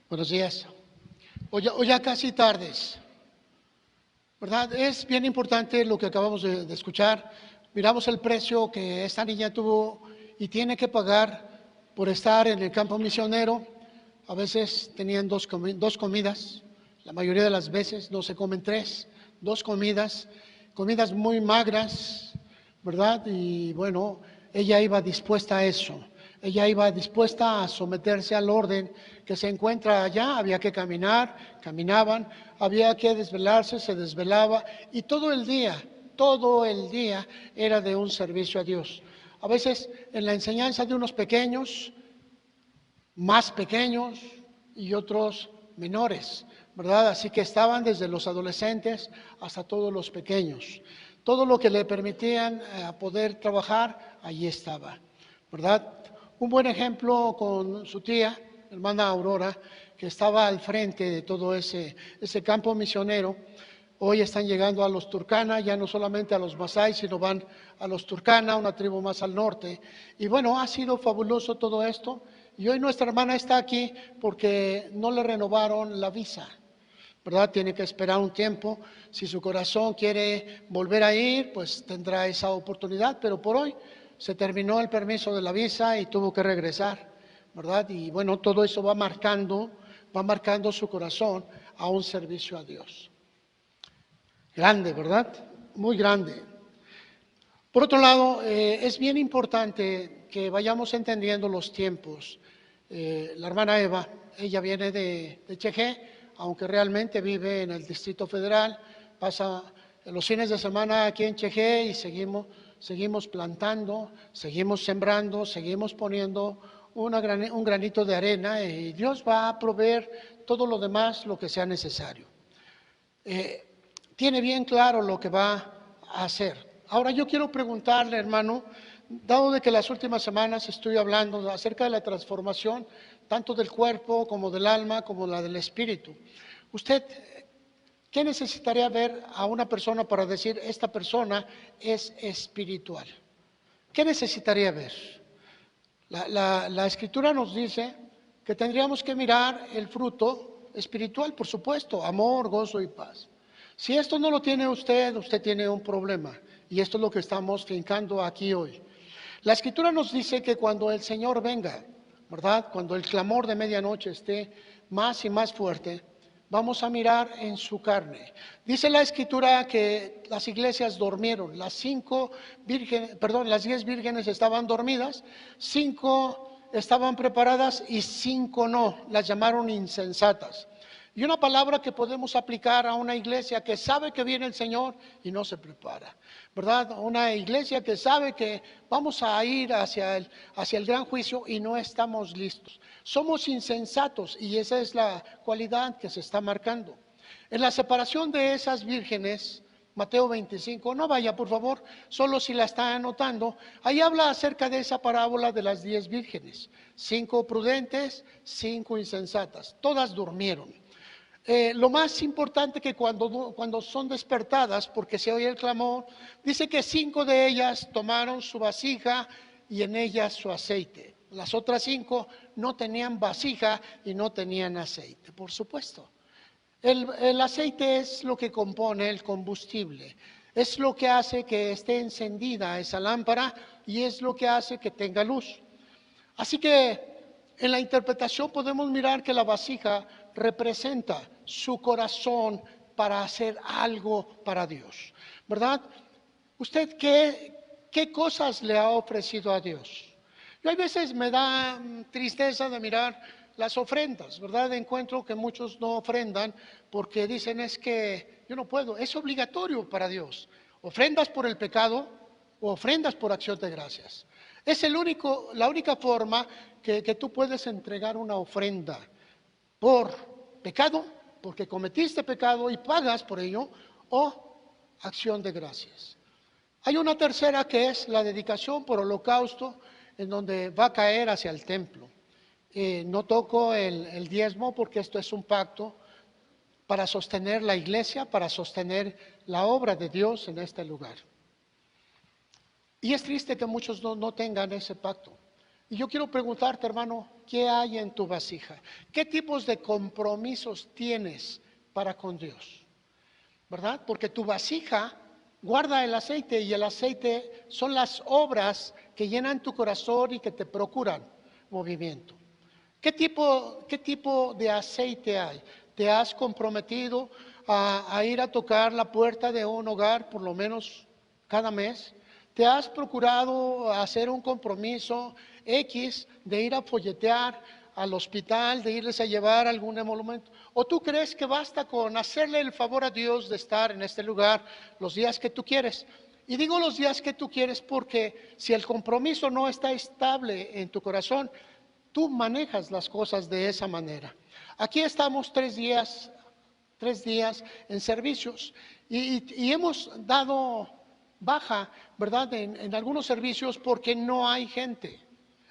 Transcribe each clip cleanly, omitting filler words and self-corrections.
Buenos días. Hoy ya casi tardes, ¿verdad? Es bien importante lo que acabamos de escuchar. Miramos el precio que esta niña tuvo y tiene que pagar por estar en el campo misionero. A veces tenían dos comidas, la mayoría de las veces no se comen tres, dos comidas muy magras, ¿verdad? Y bueno, ella iba dispuesta a eso. Ella iba dispuesta a someterse al orden que se encuentra allá. Había que caminar, caminaban, había que desvelarse, se desvelaba, y todo el día era de un servicio a Dios. A veces en la enseñanza de unos pequeños, más pequeños y otros menores, ¿verdad? Así que estaban desde los adolescentes hasta todos los pequeños. Todo lo que le permitían poder trabajar, allí estaba, ¿verdad? Un buen ejemplo con su tía, hermana Aurora, que estaba al frente de todo ese campo misionero. Hoy están llegando a los Turkana, ya no solamente a los Masái, sino van a los Turkana, una tribu más al norte. Y bueno, ha sido fabuloso todo esto. Y hoy nuestra hermana está aquí porque no le renovaron la visa, ¿verdad? Tiene que esperar un tiempo. Si su corazón quiere volver a ir, pues tendrá esa oportunidad. Pero por hoy se terminó el permiso de la visa y tuvo que regresar, ¿verdad? Y bueno, todo eso va marcando su corazón a un servicio a Dios. Grande, ¿verdad? Muy grande. Por otro lado, es bien importante que vayamos entendiendo los tiempos. La hermana Eva, ella viene de Chejé, aunque realmente vive en el Distrito Federal, pasa los fines de semana aquí en Chejé y seguimos plantando, seguimos sembrando, seguimos poniendo un granito de arena, y Dios va a proveer todo lo demás, lo que sea necesario. Tiene bien claro lo que va a hacer. Ahora yo quiero preguntarle, hermano, dado de que las últimas semanas estoy hablando acerca de la transformación, tanto del cuerpo como del alma, como la del espíritu. ¿Usted qué necesitaría ver a una persona para decir, esta persona es espiritual? ¿Qué necesitaría ver? La Escritura nos dice que tendríamos que mirar el fruto espiritual, por supuesto, amor, gozo y paz. Si esto no lo tiene usted, usted tiene un problema, y esto es lo que estamos fincando aquí hoy. La Escritura nos dice que cuando el Señor venga, ¿verdad? Cuando el clamor de medianoche esté más y más fuerte, vamos a mirar en su carne. Dice la Escritura que las iglesias durmieron, las 10 vírgenes estaban dormidas, 5 estaban preparadas y 5 no, las llamaron insensatas. Y una palabra que podemos aplicar a una iglesia que sabe que viene el Señor y no se prepara, ¿verdad? Una iglesia que sabe que vamos a ir hacia el gran juicio y no estamos listos. Somos insensatos, y esa es la cualidad que se está marcando. En la separación de esas vírgenes, Mateo 25, no vaya por favor, solo si la está anotando, ahí habla acerca de esa parábola de las 10 vírgenes, 5 prudentes, 5 insensatas, todas durmieron. Lo más importante que cuando son despertadas, porque se oye el clamor, dice que 5 de ellas tomaron su vasija y en ella su aceite. Las otras 5 no tenían vasija y no tenían aceite, por supuesto. El aceite es lo que compone el combustible, es lo que hace que esté encendida esa lámpara y es lo que hace que tenga luz. Así que en la interpretación podemos mirar que la vasija representa su corazón para hacer algo para Dios, ¿verdad? ¿Usted qué cosas le ha ofrecido a Dios? Yo a veces me da tristeza de mirar las ofrendas, ¿verdad? Encuentro que muchos no ofrendan porque dicen, es que yo no puedo, es obligatorio para Dios. Ofrendas por el pecado o ofrendas por acción de gracias. Es la única forma que tú puedes entregar una ofrenda por pecado, porque cometiste pecado y pagas por ello, o acción de gracias. Hay una tercera que es la dedicación por holocausto, en donde va a caer hacia el templo. No toco el diezmo porque esto es un pacto para sostener la iglesia, para sostener la obra de Dios en este lugar. Y es triste que muchos no tengan ese pacto. Y yo quiero preguntarte, hermano, ¿qué hay en tu vasija? ¿Qué tipos de compromisos tienes para con Dios? ¿Verdad? Porque tu vasija guarda el aceite y el aceite son las obras que llenan tu corazón y que te procuran movimiento. ¿Qué tipo de aceite hay? ¿Te has comprometido a ir a tocar la puerta de un hogar por lo menos cada mes? ¿Te has procurado hacer un compromiso X de ir a folletear al hospital, de irles a llevar algún emolumento? ¿O tú crees que basta con hacerle el favor a Dios de estar en este lugar los días que tú quieres? Y digo los días que tú quieres porque si el compromiso no está estable en tu corazón, tú manejas las cosas de esa manera. Aquí estamos 3 días en servicios y hemos dado baja, ¿verdad?, en algunos servicios porque no hay gente.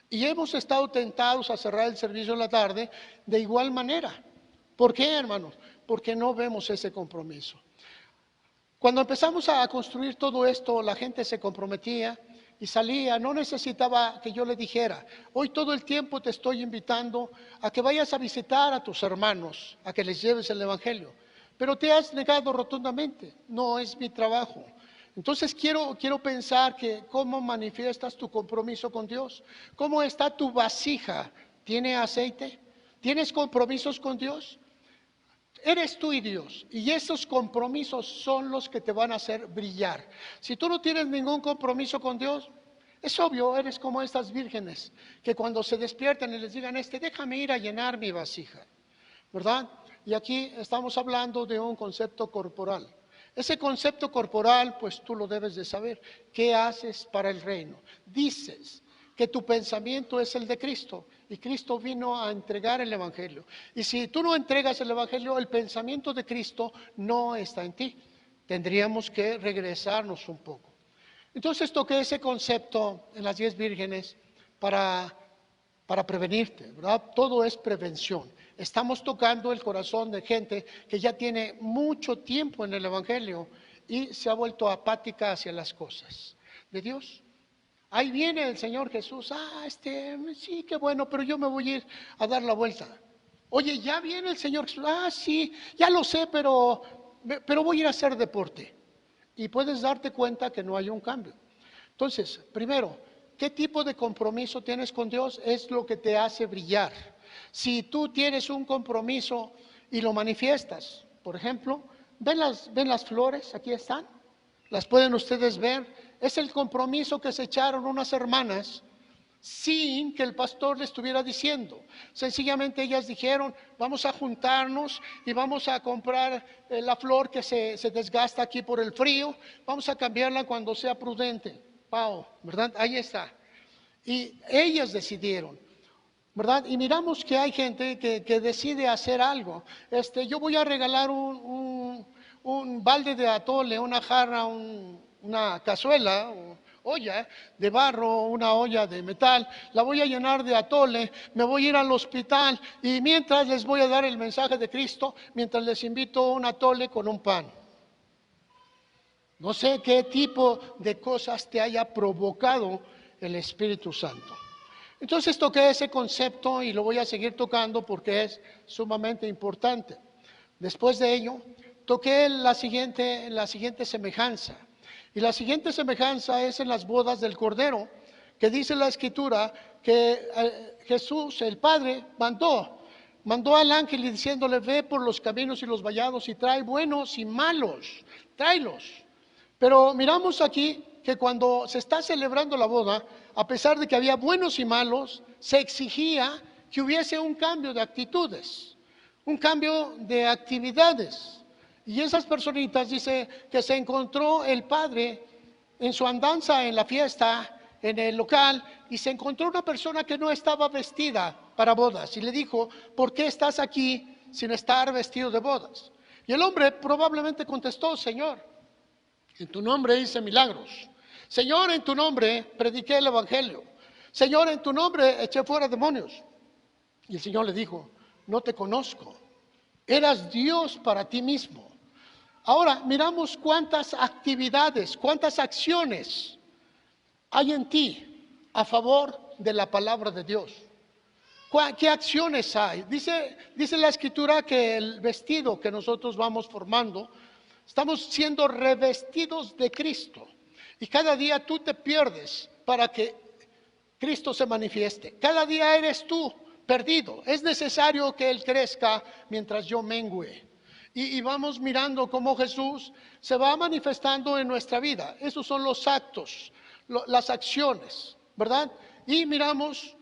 Y hemos estado tentados a cerrar el servicio en la tarde de igual manera. ¿Por qué, hermanos? Porque no vemos ese compromiso. Cuando empezamos a construir todo esto, la gente se comprometía y salía, no necesitaba que yo le dijera, hoy todo el tiempo te estoy invitando a que vayas a visitar a tus hermanos, a que les lleves el evangelio, pero te has negado rotundamente, no es mi trabajo. Entonces quiero pensar que cómo manifiestas tu compromiso con Dios, cómo está tu vasija, ¿tiene aceite? ¿Tienes compromisos con Dios? Eres tú y Dios, y esos compromisos son los que te van a hacer brillar. Si tú no tienes ningún compromiso con Dios, es obvio, eres como estas vírgenes, que cuando se despiertan y les digan, déjame ir a llenar mi vasija, ¿verdad? Y aquí estamos hablando de un concepto corporal. Ese concepto corporal, pues tú lo debes de saber. ¿Qué haces para el reino? Dices que tu pensamiento es el de Cristo y Cristo vino a entregar el evangelio. Y si tú no entregas el evangelio, el pensamiento de Cristo no está en ti. Tendríamos que regresarnos un poco. Entonces toqué ese concepto en las 10 vírgenes para prevenirte, ¿verdad? Todo es prevención. Estamos tocando el corazón de gente que ya tiene mucho tiempo en el evangelio y se ha vuelto apática hacia las cosas de Dios. Ahí viene el Señor Jesús, sí, qué bueno, pero yo me voy a ir a dar la vuelta. Oye, ya viene el Señor Jesús, sí, ya lo sé, pero voy a ir a hacer deporte. Y puedes darte cuenta que no hay un cambio. Entonces, primero, ¿qué tipo de compromiso tienes con Dios? Es lo que te hace brillar. Si tú tienes un compromiso y lo manifiestas, por ejemplo, ¿ven las flores? Aquí están. Las pueden ustedes ver. Es el compromiso que se echaron unas hermanas sin que el pastor le estuviera diciendo. Sencillamente ellas dijeron, vamos a juntarnos y vamos a comprar la flor que se desgasta aquí por el frío, vamos a cambiarla cuando sea prudente. Pau, ¿verdad? Ahí está. Y ellas decidieron, ¿verdad? Y miramos que hay gente que decide hacer algo. Yo voy a regalar un balde de atole, una jarra, una cazuela, olla de barro, una olla de metal, la voy a llenar de atole, me voy a ir al hospital y mientras les voy a dar el mensaje de Cristo, mientras les invito un atole con un pan. No sé qué tipo de cosas te haya provocado el Espíritu Santo. Entonces toqué ese concepto y lo voy a seguir tocando porque es sumamente importante. Después de ello, toqué la siguiente semejanza. Y la siguiente semejanza es en las bodas del Cordero, que dice la Escritura que Jesús, el Padre, mandó al ángel y diciéndole, ve por los caminos y los vallados y trae buenos y malos, tráelos. Pero miramos aquí que cuando se está celebrando la boda, a pesar de que había buenos y malos, se exigía que hubiese un cambio de actitudes, un cambio de actividades. Y esas personitas dice que se encontró el padre en su andanza en la fiesta, en el local, y se encontró una persona que no estaba vestida para bodas. Y le dijo, ¿por qué estás aquí sin estar vestido de bodas? Y el hombre probablemente contestó, Señor, en tu nombre hice milagros. Señor, en tu nombre prediqué el evangelio. Señor, en tu nombre eché fuera demonios. Y el Señor le dijo, no te conozco. Eras Dios para ti mismo. Ahora, miramos cuántas actividades, cuántas acciones hay en ti a favor de la palabra de Dios. ¿Qué acciones hay? Dice la Escritura que el vestido que nosotros vamos formando, estamos siendo revestidos de Cristo. Y cada día tú te pierdes para que Cristo se manifieste. Cada día eres tú perdido. Es necesario que Él crezca mientras yo mengüe. Y vamos mirando cómo Jesús se va manifestando en nuestra vida. Esos son los actos, las acciones, ¿verdad? Y miramos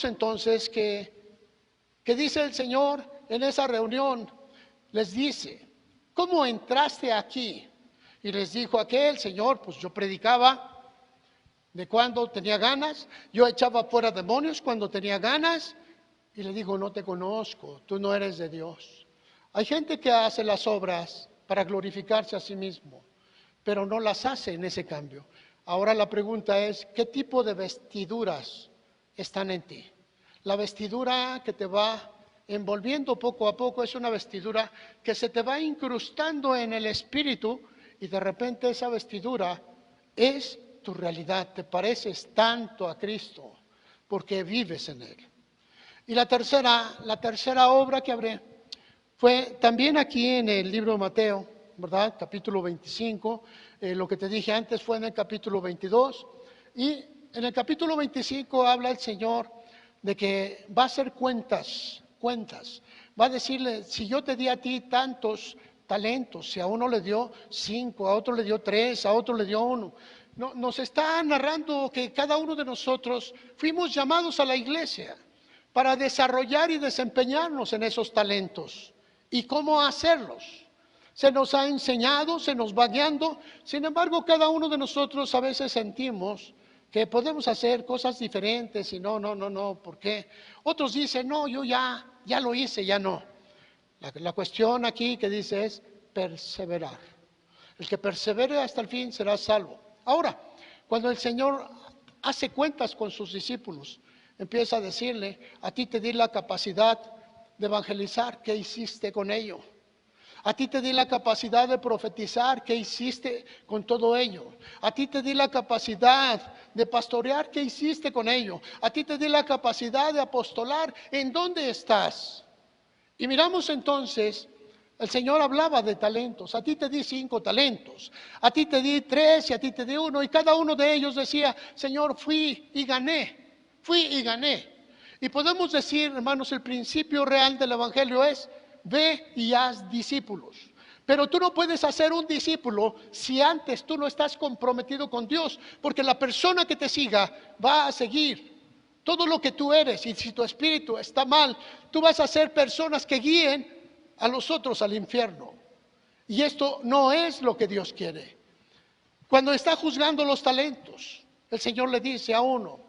entonces que dice el Señor en esa reunión, les dice, ¿cómo entraste aquí? Y les dijo aquel: Señor, pues yo predicaba de cuando tenía ganas, yo echaba fuera demonios cuando tenía ganas. Y le dijo: no te conozco, tú no eres de Dios. Hay gente que hace las obras para glorificarse a sí mismo, pero no las hace en ese cambio. Ahora la pregunta es, ¿qué tipo de vestiduras están en ti? La vestidura que te va envolviendo poco a poco es una vestidura que se te va incrustando en el espíritu, y de repente esa vestidura es tu realidad. Te pareces tanto a Cristo porque vives en Él. Y la tercera obra que hablé fue también aquí en el libro de Mateo, ¿verdad? Capítulo 25. Lo que te dije antes fue en el capítulo 22. Y en el capítulo 25 habla el Señor de que va a hacer cuentas. Va a decirle: si yo te di a ti tantos talentos, si a uno le dio 5, a otro le dio 3, a otro le dio 1. No, nos está narrando que cada uno de nosotros fuimos llamados a la iglesia para desarrollar y desempeñarnos en esos talentos. ¿Y cómo hacerlos? Se nos ha enseñado, se nos va guiando. Sin embargo, cada uno de nosotros a veces sentimos que podemos hacer cosas diferentes y no, ¿por qué? Otros dicen: no, yo ya lo hice, ya no. La cuestión aquí que dice es perseverar. El que persevere hasta el fin será salvo. Ahora, cuando el Señor hace cuentas con sus discípulos, empieza a decirle: a ti te di la capacidad de evangelizar, ¿qué hiciste con ello? A ti te di la capacidad de profetizar, ¿qué hiciste con todo ello? A ti te di la capacidad de pastorear, ¿qué hiciste con ello? A ti te di la capacidad de apostolar, ¿en dónde estás? Y miramos entonces, el Señor hablaba de talentos. A ti te di 5 talentos, a ti te di 3 y a ti te di 1. Y cada uno de ellos decía: Señor, fui y gané. Y podemos decir, hermanos, el principio real del evangelio es: ve y haz discípulos. Pero tú no puedes hacer un discípulo si antes tú no estás comprometido con Dios, porque la persona que te siga va a seguir todo lo que tú eres. Y si tu espíritu está mal, tú vas a ser personas que guíen a los otros al infierno. Y esto no es lo que Dios quiere. Cuando está juzgando los talentos, el Señor le dice a uno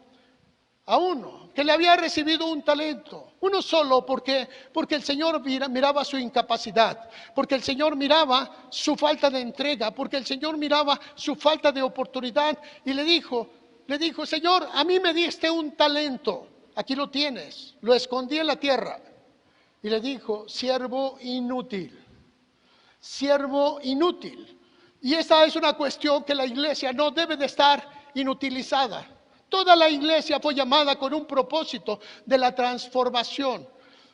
que le había recibido un talento, uno solo, porque el Señor miraba su incapacidad, porque el Señor miraba su falta de entrega, porque el Señor miraba su falta de oportunidad, y le dijo: Señor, a mí me diste un talento, aquí lo tienes, lo escondí en la tierra. Y le dijo: siervo inútil. Y esa es una cuestión que la iglesia no debe de estar inutilizada. Toda la iglesia fue llamada con un propósito de la transformación.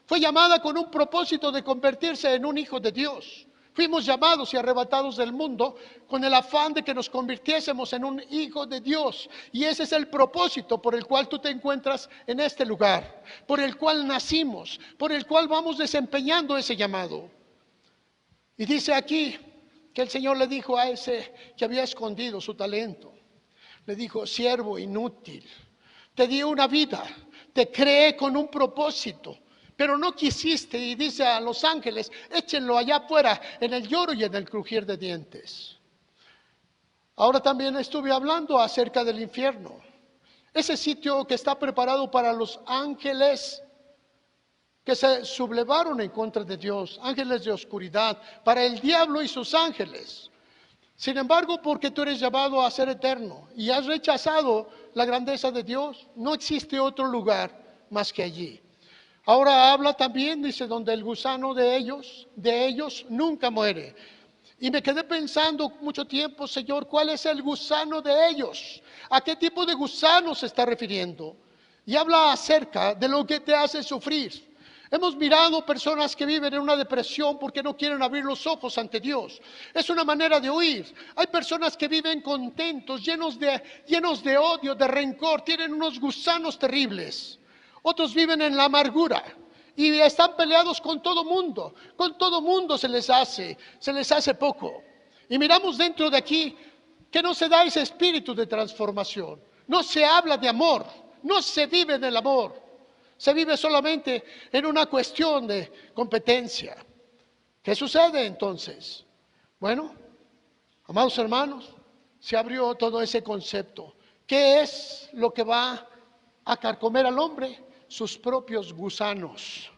Fue llamada con un propósito de convertirse en un hijo de Dios. Fuimos llamados y arrebatados del mundo con el afán de que nos convirtiésemos en un hijo de Dios. Y ese es el propósito por el cual tú te encuentras en este lugar, por el cual nacimos, por el cual vamos desempeñando ese llamado. Y dice aquí que el Señor le dijo a ese que había escondido su talento, le dijo: siervo inútil, te di una vida, te creé con un propósito, pero no quisiste. Y dice a los ángeles: échenlo allá afuera en el lloro y en el crujir de dientes. Ahora también estuve hablando acerca del infierno, ese sitio que está preparado para los ángeles que se sublevaron en contra de Dios, ángeles de oscuridad, para el diablo y sus ángeles. Sin embargo, porque tú eres llamado a ser eterno y has rechazado la grandeza de Dios, no existe otro lugar más que allí. Ahora habla también, dice, donde el gusano de ellos nunca muere. Y me quedé pensando mucho tiempo: Señor, ¿cuál es el gusano de ellos? ¿A qué tipo de gusano se está refiriendo? y habla acerca de lo que te hace sufrir. Hemos mirado personas que viven en una depresión porque no quieren abrir los ojos ante Dios. Es una manera de huir. Hay personas que viven contentos, llenos de odio, de rencor, tienen unos gusanos terribles. Otros viven en la amargura y están peleados con todo mundo. Con todo mundo se les hace poco. Y miramos dentro de aquí que no se da ese espíritu de transformación. No se habla de amor, no se vive del amor. Se vive solamente en una cuestión de competencia. ¿Qué sucede entonces? Bueno, amados hermanos, se abrió todo ese concepto. ¿Qué es lo que va a carcomer al hombre? Sus propios gusanos.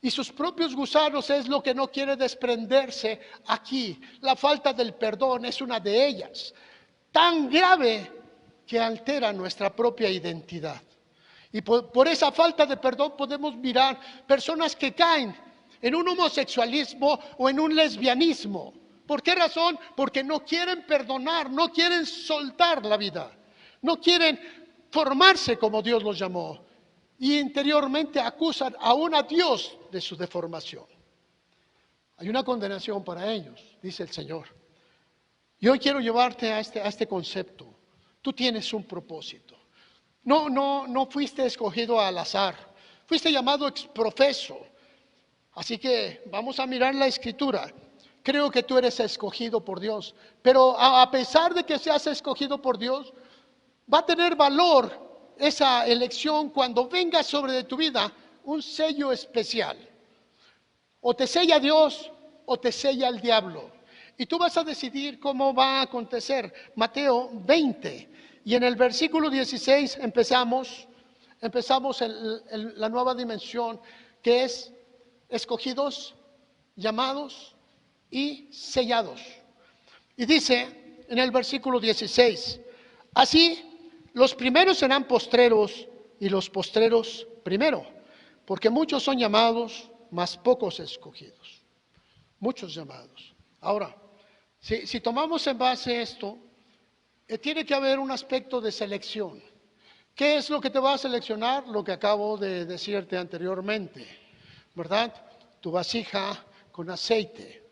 Y sus propios gusanos es lo que no quiere desprenderse aquí. La falta del perdón es una de ellas, tan grave que altera nuestra propia identidad. Y por esa falta de perdón podemos mirar personas que caen en un homosexualismo o en un lesbianismo. ¿Por qué razón? Porque no quieren perdonar, no quieren soltar la vida, no quieren formarse como Dios los llamó. Y interiormente acusan aún a Dios de su deformación. Hay una condenación para ellos, dice el Señor. Y hoy quiero llevarte a este concepto. Tú tienes un propósito. No fuiste escogido al azar, fuiste llamado exprofeso. Así que vamos a mirar la Escritura. Creo que tú eres escogido por Dios, pero a pesar de que seas escogido por Dios, va a tener valor esa elección cuando venga sobre de tu vida un sello especial. O te sella Dios o te sella el diablo. Y tú vas a decidir cómo va a acontecer. Mateo 20. Y en el versículo 16 empezamos la nueva dimensión, que es escogidos, llamados y sellados. Y dice en el versículo 16, así los primeros serán postreros y los postreros primero, porque muchos son llamados, mas pocos escogidos. Muchos llamados. Ahora, si tomamos en base esto, tiene que haber un aspecto de selección. ¿Qué es lo que te va a seleccionar? Lo que acabo de decirte anteriormente, ¿verdad? Tu vasija con aceite.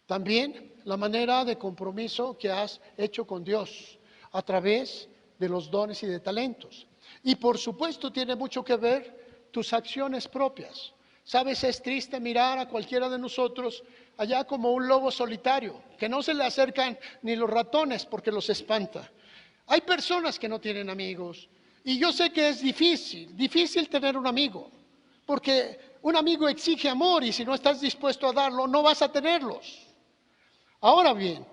También la manera de compromiso que has hecho con Dios a través de los dones y de talentos. Y por supuesto tiene mucho que ver tus acciones propias. Sabes, es triste mirar a cualquiera de nosotros allá como un lobo solitario, que no se le acercan ni los ratones porque los espanta. Hay personas que no tienen amigos y yo sé que es difícil tener un amigo, porque un amigo exige amor y si no estás dispuesto a darlo, no vas a tenerlos. Ahora bien,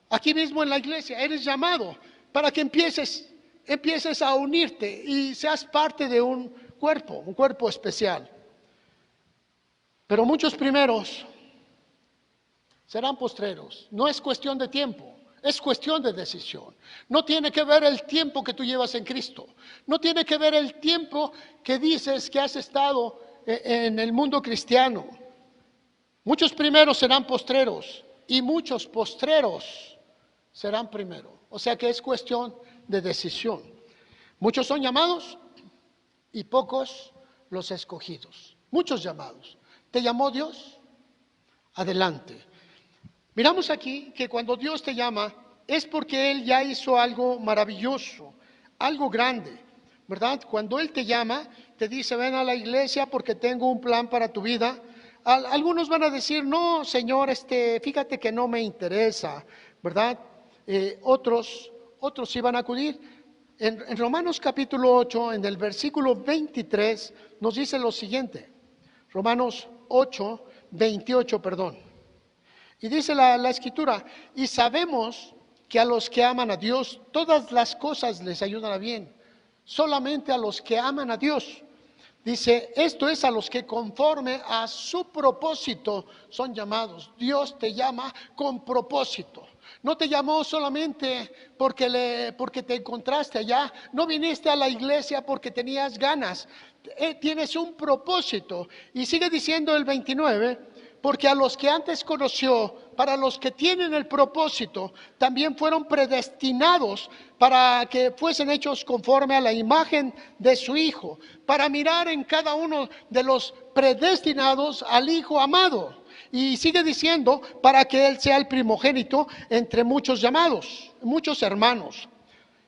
aquí mismo en la iglesia eres llamado para que empieces a unirte y seas parte de un cuerpo especial. Pero muchos primeros serán postreros. No es cuestión de tiempo, es cuestión de decisión. No tiene que ver el tiempo que tú llevas en Cristo. No tiene que ver el tiempo que dices que has estado en el mundo cristiano. Muchos primeros serán postreros y muchos postreros serán primero. O sea que es cuestión de decisión. Muchos son llamados y pocos los escogidos. Muchos llamados. ¿Te llamó Dios? Adelante. Miramos aquí que cuando Dios te llama es porque Él ya hizo algo maravilloso, algo grande, ¿verdad? Cuando Él te llama, te dice, ven a la iglesia porque tengo un plan para tu vida. Algunos van a decir, no, Señor, fíjate que no me interesa, ¿verdad? Otros sí van a acudir. En Romanos capítulo 8, en el versículo 23, nos dice lo siguiente. Romanos 8, 28, perdón. Y dice la Escritura, y sabemos que a los que aman a Dios, todas las cosas les ayudan a bien. Solamente a los que aman a Dios. Dice, esto es a los que conforme a su propósito son llamados. Dios te llama con propósito. No te llamó solamente porque te encontraste allá. No viniste a la iglesia porque tenías ganas. Tienes un propósito. Y sigue diciendo el 29, porque a los que antes conoció, para los que tienen el propósito, también fueron predestinados para que fuesen hechos conforme a la imagen de su Hijo, para mirar en cada uno de los predestinados al Hijo amado. Y sigue diciendo, para que Él sea el primogénito entre muchos llamados, muchos hermanos.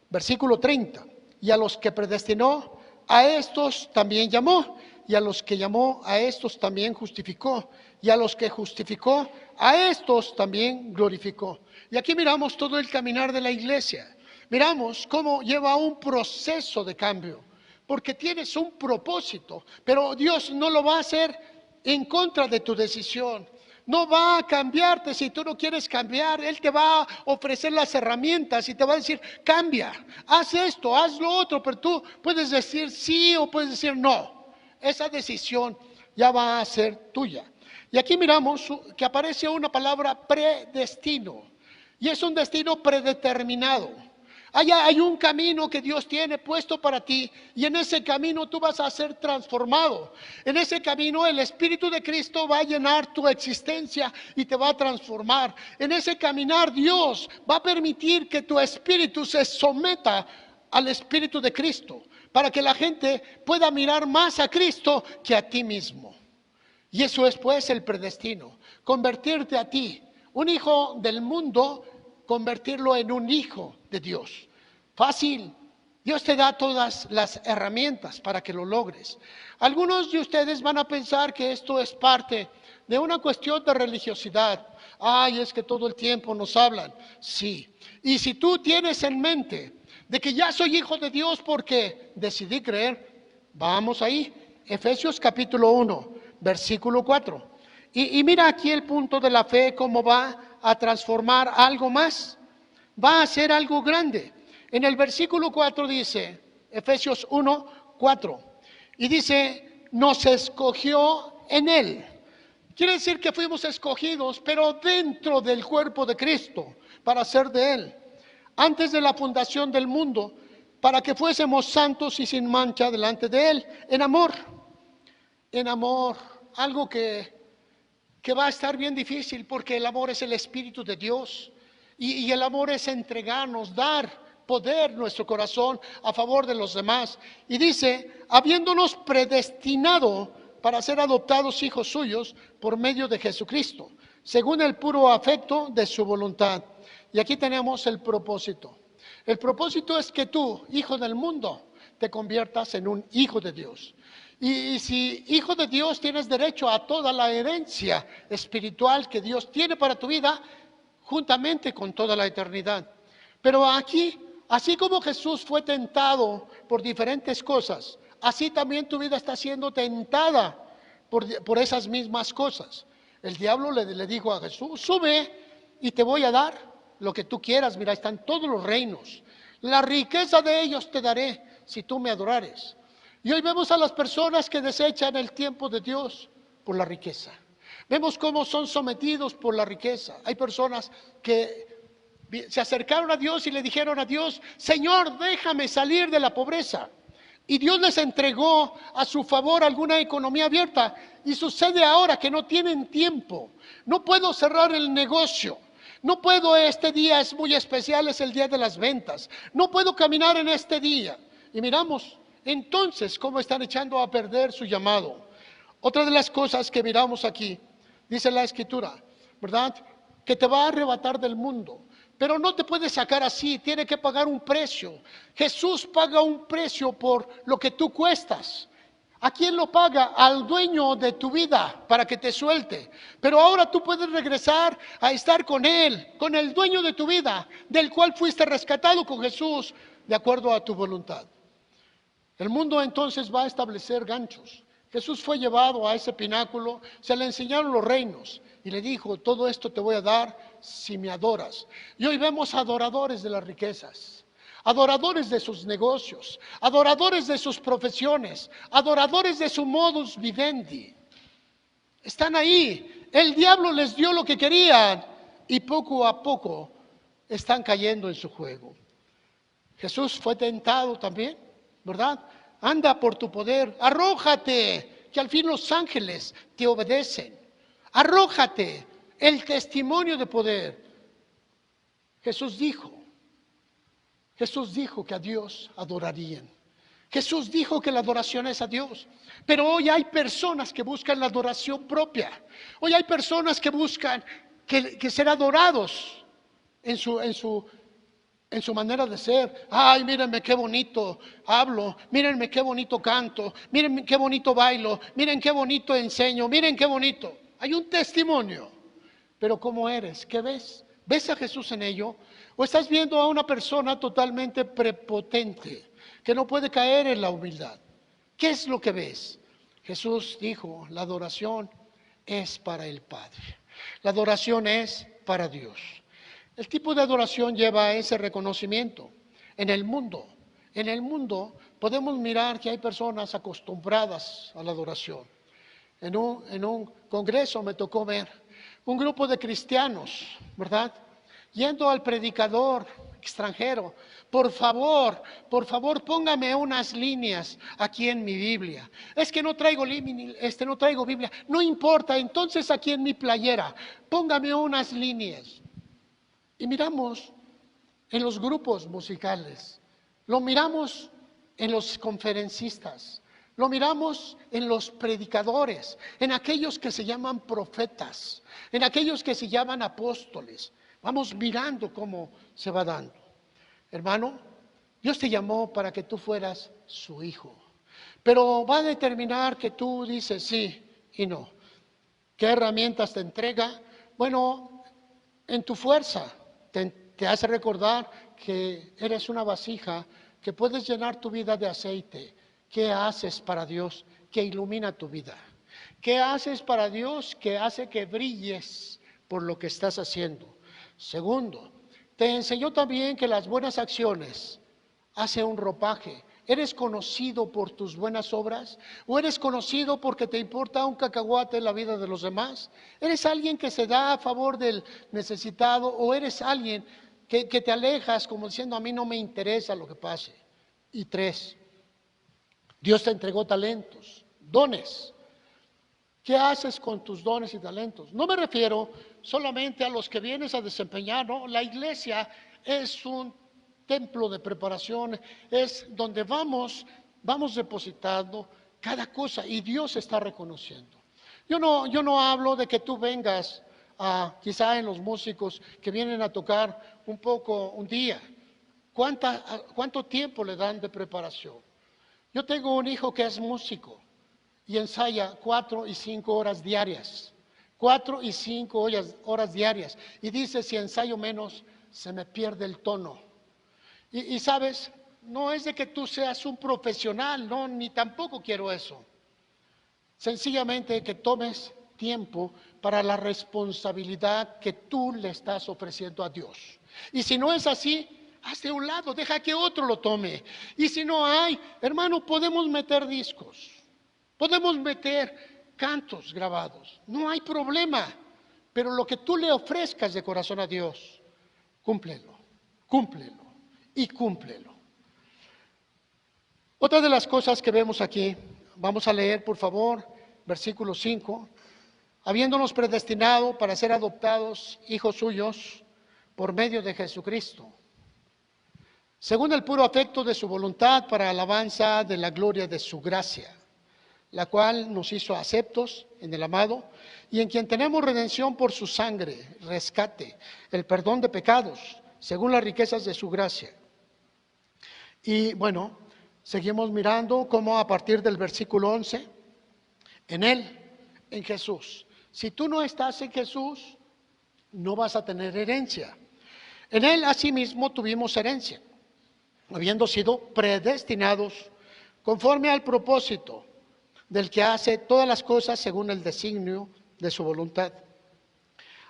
Versículo 30, y a los que predestinó, a estos también llamó, y a los que llamó, a estos también justificó, y a los que justificó, a estos también glorificó. Y aquí miramos todo el caminar de la iglesia. Miramos cómo lleva un proceso de cambio, porque tienes un propósito, pero Dios no lo va a hacer en contra de tu decisión. No va a cambiarte si tú no quieres cambiar. Él te va a ofrecer las herramientas y te va a decir, cambia, haz esto, haz lo otro, pero tú puedes decir sí o puedes decir no. Esa decisión ya va a ser tuya. Y aquí miramos que aparece una palabra predestino, y es un destino predeterminado. Hay un camino que Dios tiene puesto para ti, y en ese camino tú vas a ser transformado. En ese camino el Espíritu de Cristo va a llenar tu existencia y te va a transformar. En ese caminar Dios va a permitir que tu espíritu se someta al Espíritu de Cristo, para que la gente pueda mirar más a Cristo que a ti mismo. Y eso es pues el predestino, convertirte a ti, un hijo del mundo, convertirlo en un hijo de Dios. Fácil. Dios te da todas las herramientas para que lo logres. Algunos de ustedes van a pensar que esto es parte de una cuestión de religiosidad. Ay, es que todo el tiempo nos hablan. Sí. Y si tú tienes en mente de que ya soy hijo de Dios porque decidí creer, vamos ahí. Efesios capítulo 1, versículo 4. Y mira aquí el punto de la fe, cómo va a transformar algo más. Va a hacer algo grande. En el versículo 4 dice, Efesios 1, 4, y dice, nos escogió en Él. Quiere decir que fuimos escogidos, pero dentro del cuerpo de Cristo, para ser de Él, antes de la fundación del mundo, para que fuésemos santos y sin mancha delante de Él, en amor, algo que va a estar bien difícil, porque el amor es el Espíritu de Dios, y el amor es entregarnos, dar poder nuestro corazón a favor de los demás. Y dice, habiéndonos predestinado para ser adoptados hijos suyos por medio de Jesucristo, según el puro afecto de su voluntad. Y aquí tenemos el propósito. El propósito es que tú, hijo del mundo, te conviertas en un hijo de Dios. Y si hijo de Dios, tienes derecho a toda la herencia espiritual que Dios tiene para tu vida, juntamente con toda la eternidad. Pero aquí, así como Jesús fue tentado por diferentes cosas, así también tu vida está siendo tentada por esas mismas cosas. El diablo le dijo a Jesús, sube y te voy a dar lo que tú quieras. Mira, están todos los reinos. La riqueza de ellos te daré si tú me adorares. Y hoy vemos a las personas que desechan el tiempo de Dios por la riqueza. Vemos cómo son sometidos por la riqueza. Hay personas que se acercaron a Dios y le dijeron a Dios, Señor, déjame salir de la pobreza. Y Dios les entregó a su favor alguna economía abierta. Y sucede ahora que no tienen tiempo. No puedo cerrar el negocio. No puedo, este día es muy especial, es el día de las ventas. No puedo caminar en este día. Y miramos entonces cómo están echando a perder su llamado. Otra de las cosas que miramos aquí, dice la Escritura, ¿verdad? Que te va a arrebatar del mundo. Pero no te puede sacar así, tiene que pagar un precio. Jesús paga un precio por lo que tú cuestas. ¿A quién lo paga? Al dueño de tu vida, para que te suelte. Pero ahora tú puedes regresar a estar con Él, con el dueño de tu vida, del cual fuiste rescatado con Jesús, de acuerdo a tu voluntad. El mundo entonces va a establecer ganchos. Jesús fue llevado a ese pináculo, se le enseñaron los reinos y le dijo, todo esto te voy a dar si me adoras. Y hoy vemos adoradores de las riquezas, adoradores de sus negocios, adoradores de sus profesiones, adoradores de su modus vivendi. Están ahí, el diablo les dio lo que querían y poco a poco están cayendo en su juego. Jesús fue tentado también, ¿verdad? Anda por tu poder, arrójate, que al fin los ángeles te obedecen. arrójate, el testimonio de poder. Jesús dijo que a Dios adorarían. Jesús dijo que la adoración es a Dios. Pero hoy hay personas que buscan la adoración propia. Hoy hay personas que buscan que ser adorados en su manera de ser. Ay, mírenme qué bonito hablo, mírenme qué bonito canto, mírenme qué bonito bailo, miren qué bonito enseño, miren qué bonito. Hay un testimonio. Pero ¿cómo eres? ¿Qué ves? ¿Ves a Jesús en ello? ¿O estás viendo a una persona totalmente prepotente, que no puede caer en la humildad? ¿Qué es lo que ves? Jesús dijo, la adoración es para el Padre. La adoración es para Dios. El tipo de adoración lleva a ese reconocimiento. En el mundo podemos mirar que hay personas acostumbradas a la adoración. En un congreso me tocó ver un grupo de cristianos, ¿verdad?, yendo al predicador extranjero: por favor, póngame unas líneas aquí en mi Biblia. Es que no traigo Biblia. No importa, entonces aquí en mi playera, póngame unas líneas. Y miramos en los grupos musicales, lo miramos en los conferencistas, lo miramos en los predicadores, en aquellos que se llaman profetas, en aquellos que se llaman apóstoles. Vamos mirando cómo se va dando. Hermano, Dios te llamó para que tú fueras su hijo, pero va a determinar que tú dices sí y no. ¿Qué herramientas te entrega? Bueno, en tu fuerza te hace recordar que eres una vasija, que puedes llenar tu vida de aceite. ¿Qué haces para Dios que ilumina tu vida? ¿Qué haces para Dios que hace que brilles por lo que estás haciendo? Segundo, te enseñó también que las buenas acciones hacen un ropaje. ¿Eres conocido por tus buenas obras? ¿O eres conocido porque te importa un cacahuate en la vida de los demás? ¿Eres alguien que se da a favor del necesitado? ¿O eres alguien que te alejas como diciendo, a mí no me interesa lo que pase? Y tres, Dios te entregó talentos, dones. ¿Qué haces con tus dones y talentos? No me refiero solamente a los que vienes a desempeñar, ¿no? La iglesia es un templo de preparación, es donde vamos depositando cada cosa y Dios está reconociendo. Yo no hablo de que tú vengas quizá en los músicos que vienen a tocar un poco un día. ¿Cuánto tiempo le dan de preparación? Yo tengo un hijo que es músico y ensaya 4 y 5 horas diarias. 4 y 5 horas diarias. Y dice, si ensayo menos, se me pierde el tono. Y sabes, no es de que tú seas un profesional, no, ni tampoco quiero eso. Sencillamente que tomes tiempo para la responsabilidad que tú le estás ofreciendo a Dios. Y si no es así, hazte a un lado, deja que otro lo tome. Y si no hay, hermano, podemos meter discos, podemos meter cantos grabados, no hay problema. Pero lo que tú le ofrezcas de corazón a Dios, cúmplelo y cúmplelo. Otra de las cosas que vemos aquí, vamos a leer por favor, versículo 5. Habiéndonos predestinado para ser adoptados hijos suyos por medio de Jesucristo, según el puro afecto de su voluntad, para alabanza de la gloria de su gracia, la cual nos hizo aceptos en el amado, y en quien tenemos redención por su sangre, rescate, el perdón de pecados, según las riquezas de su gracia. Y bueno, seguimos mirando cómo a partir del versículo 11, en Él, en Jesús. Si tú no estás en Jesús, no vas a tener herencia. En Él asimismo tuvimos herencia, habiendo sido predestinados conforme al propósito del que hace todas las cosas según el designio de su voluntad,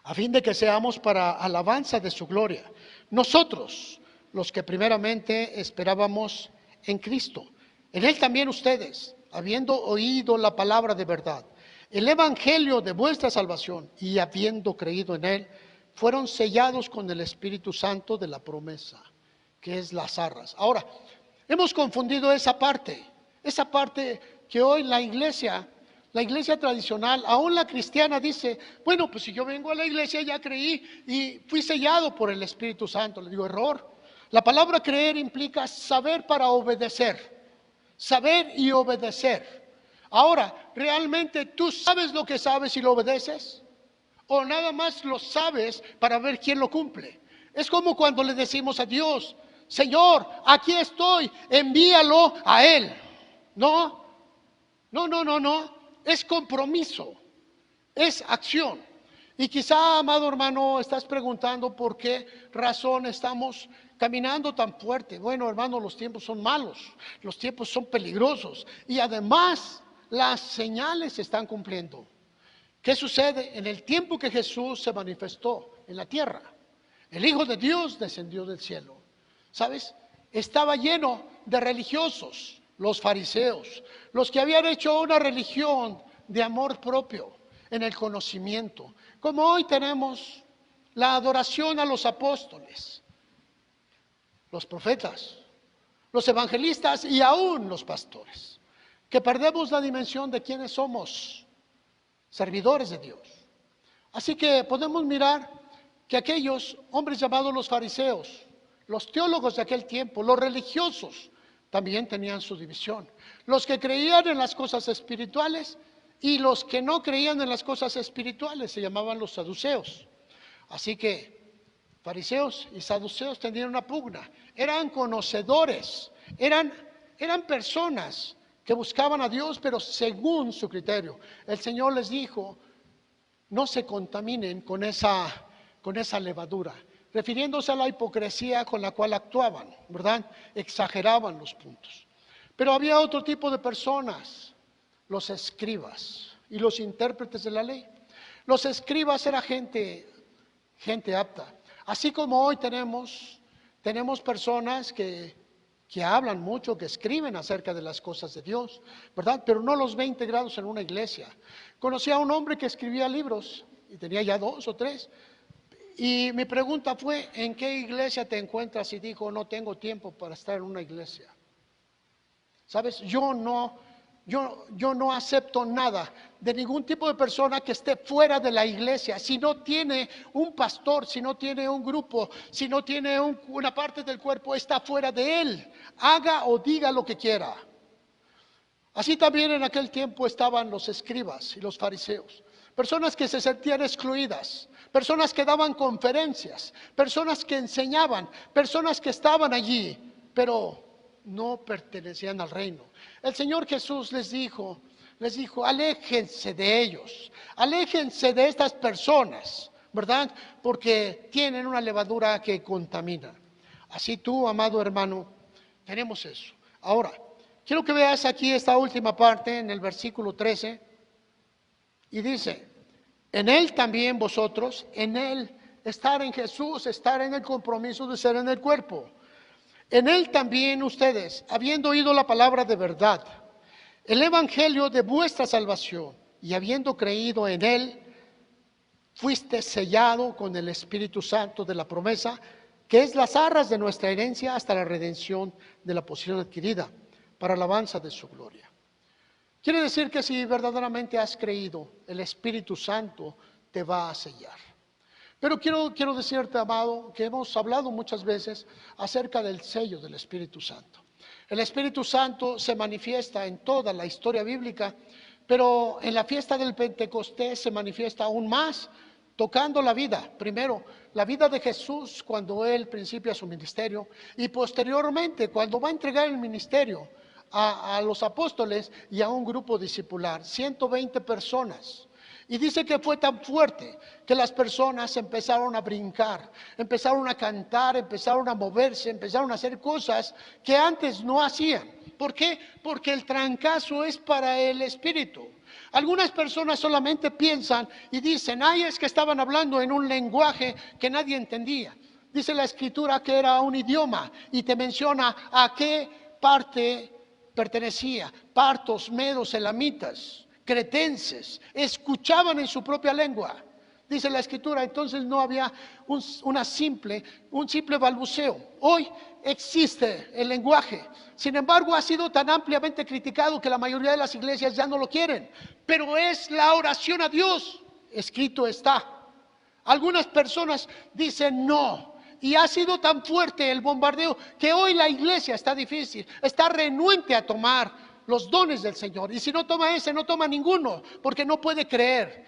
a fin de que seamos para alabanza de su gloria. Nosotros, los que primeramente esperábamos en Cristo, en Él también ustedes, habiendo oído la palabra de verdad, el evangelio de vuestra salvación, y habiendo creído en Él, fueron sellados con el Espíritu Santo de la promesa, que es las arras. Ahora, hemos confundido esa parte que hoy la iglesia La iglesia tradicional, aún la cristiana, dice, bueno, pues si yo vengo a la iglesia ya creí y fui sellado por el Espíritu Santo. Le digo, error. La palabra creer implica saber para obedecer. Saber y obedecer. Ahora, ¿realmente tú sabes lo que sabes y lo obedeces? ¿O nada más lo sabes para ver quién lo cumple? Es como cuando le decimos a Dios, Señor, aquí estoy, envíalo a Él. No, no. Es compromiso, es acción. Y quizá, amado hermano, estás preguntando por qué razón estamos caminando tan fuerte. Bueno, hermano, los tiempos son malos, los tiempos son peligrosos y además las señales se están cumpliendo. ¿Qué sucede? En el tiempo que Jesús se manifestó en la tierra, el Hijo de Dios descendió del cielo. ¿Sabes? Estaba lleno de religiosos, los fariseos, los que habían hecho una religión de amor propio en el conocimiento. Como hoy tenemos la adoración a los apóstoles, los profetas, los evangelistas y aún los pastores, que perdemos la dimensión de quiénes somos, servidores de Dios. Así que podemos mirar que aquellos hombres llamados los fariseos, los teólogos de aquel tiempo, los religiosos, también tenían su división. Los que creían en las cosas espirituales y los que no creían en las cosas espirituales se llamaban los saduceos. Así que fariseos y saduceos tenían una pugna. Eran conocedores, eran personas que buscaban a Dios, pero según su criterio. El Señor les dijo, no se contaminen con esa levadura, refiriéndose a la hipocresía con la cual actuaban, ¿verdad? Exageraban los puntos. Pero había otro tipo de personas, los escribas y los intérpretes de la ley. Los escribas era gente apta. Así como hoy tenemos personas que hablan mucho, que escriben acerca de las cosas de Dios, ¿verdad? Pero no los ve integrados en una iglesia. Conocí a un hombre que escribía libros y tenía ya 2 o 3. Y mi pregunta fue, ¿en qué iglesia te encuentras? Y dijo, no tengo tiempo para estar en una iglesia. ¿Sabes? Yo no acepto nada de ningún tipo de persona que esté fuera de la iglesia. Si no tiene un pastor, si no tiene un grupo, si no tiene una parte del cuerpo, está fuera de él. Haga o diga lo que quiera. Así también en aquel tiempo estaban los escribas y los fariseos. Personas que se sentían excluidas, personas que daban conferencias, personas que enseñaban, personas que estaban allí, pero no pertenecían al reino. El Señor Jesús les dijo, aléjense de ellos, aléjense de estas personas, ¿verdad? Porque tienen una levadura que contamina. Así tú, amado hermano, tenemos eso. Ahora, quiero que veas aquí esta última parte en el versículo 13. Y dice, en Él también vosotros, en Él, estar en Jesús, estar en el compromiso de ser en el cuerpo. En Él también ustedes, habiendo oído la palabra de verdad, el evangelio de vuestra salvación, y habiendo creído en Él, fuiste sellado con el Espíritu Santo de la promesa, que es las arras de nuestra herencia hasta la redención de la posesión adquirida, para alabanza de su gloria. Quiere decir que si verdaderamente has creído, el Espíritu Santo te va a sellar. Pero quiero decirte, amado, que hemos hablado muchas veces acerca del sello del Espíritu Santo. El Espíritu Santo se manifiesta en toda la historia bíblica, pero en la fiesta del Pentecostés se manifiesta aún más, tocando la vida. Primero, la vida de Jesús cuando Él principia su ministerio y posteriormente cuando va a entregar el ministerio a los apóstoles y a un grupo discipular, 120 personas. Y dice que fue tan fuerte que las personas empezaron a brincar, empezaron a cantar, empezaron a moverse, empezaron a hacer cosas que antes no hacían. ¿Por qué? Porque el trancazo es para el espíritu. Algunas personas solamente piensan y dicen, ay, es que estaban hablando en un lenguaje que nadie entendía. Dice la escritura que era un idioma y te menciona a qué parte pertenecía. Partos, medos, elamitas, cretenses, escuchaban en su propia lengua. Dice la Escritura, entonces no había un simple balbuceo. Hoy existe el lenguaje. Sin embargo, ha sido tan ampliamente criticado que la mayoría de las iglesias ya no lo quieren. Pero es la oración a Dios. Escrito está. Algunas personas dicen no. Y ha sido tan fuerte el bombardeo que hoy la iglesia está difícil, está renuente a tomar los dones del Señor. Y si no toma ese, no toma ninguno, porque no puede creer.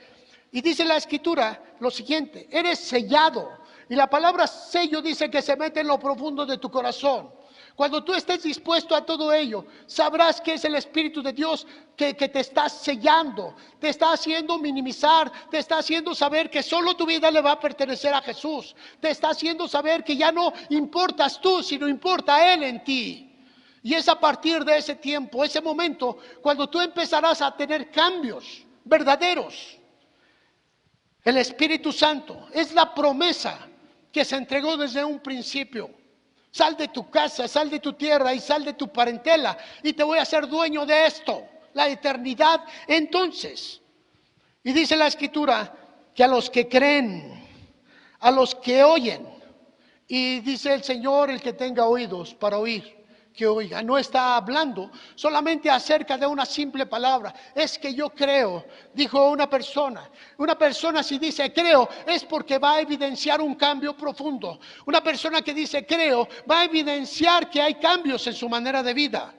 Y dice la Escritura lo siguiente: eres sellado. Y la palabra sello dice que se mete en lo profundo de tu corazón. Cuando tú estés dispuesto a todo ello, sabrás que es el Espíritu de Dios que te está sellando, te está haciendo minimizar, te está haciendo saber que solo tu vida le va a pertenecer a Jesús, te está haciendo saber que ya no importas tú, sino importa Él en ti. Y es a partir de ese tiempo, ese momento, cuando tú empezarás a tener cambios verdaderos. El Espíritu Santo es la promesa que se entregó desde un principio. Sal de tu casa, sal de tu tierra y sal de tu parentela y te voy a hacer dueño de esto, la eternidad. Entonces, y dice la Escritura que a los que creen, a los que oyen, y dice el Señor, el que tenga oídos para oír, que oiga. No está hablando solamente acerca de una simple palabra. Es que yo creo, dijo una persona. Una persona si dice creo es porque va a evidenciar un cambio profundo. Una persona que dice creo va a evidenciar que hay cambios en su manera de vida.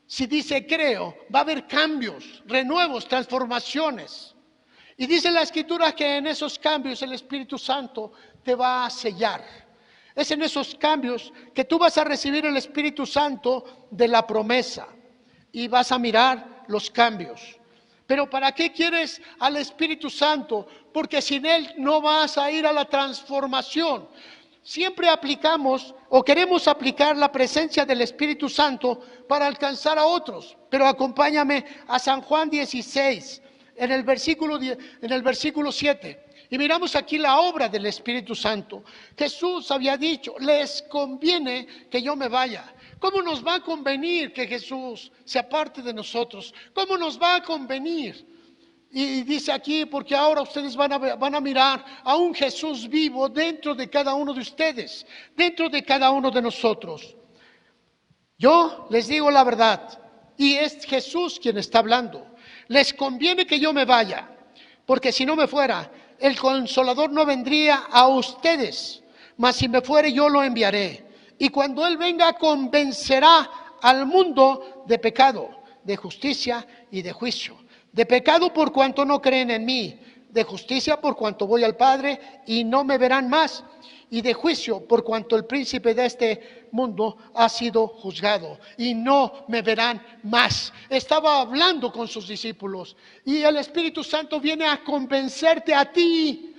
Si dice creo, va a haber cambios, renuevos, transformaciones. Y dice la Escritura que en esos cambios el Espíritu Santo te va a sellar. Es en esos cambios que tú vas a recibir el Espíritu Santo de la promesa y vas a mirar los cambios. Pero ¿para qué quieres al Espíritu Santo? Porque sin Él no vas a ir a la transformación. Siempre aplicamos o queremos aplicar la presencia del Espíritu Santo para alcanzar a otros. Pero acompáñame a San Juan 16, en el versículo 7. Y miramos aquí la obra del Espíritu Santo. Jesús había dicho, les conviene que yo me vaya. ¿Cómo nos va a convenir que Jesús se aparte de nosotros? ¿Cómo nos va a convenir? Y dice aquí, porque ahora ustedes van a mirar a un Jesús vivo dentro de cada uno de ustedes, dentro de cada uno de nosotros. Yo les digo la verdad, y es Jesús quien está hablando. Les conviene que yo me vaya, porque si no me fuera, el Consolador no vendría a ustedes, mas si me fuere yo lo enviaré. Y cuando Él venga convencerá al mundo de pecado, de justicia y de juicio. De pecado por cuanto no creen en mí, de justicia por cuanto voy al Padre y no me verán más, y de juicio por cuanto el príncipe de este mundo ha sido juzgado y no me verán más. Estaba hablando con sus discípulos y el Espíritu Santo viene a convencerte a ti,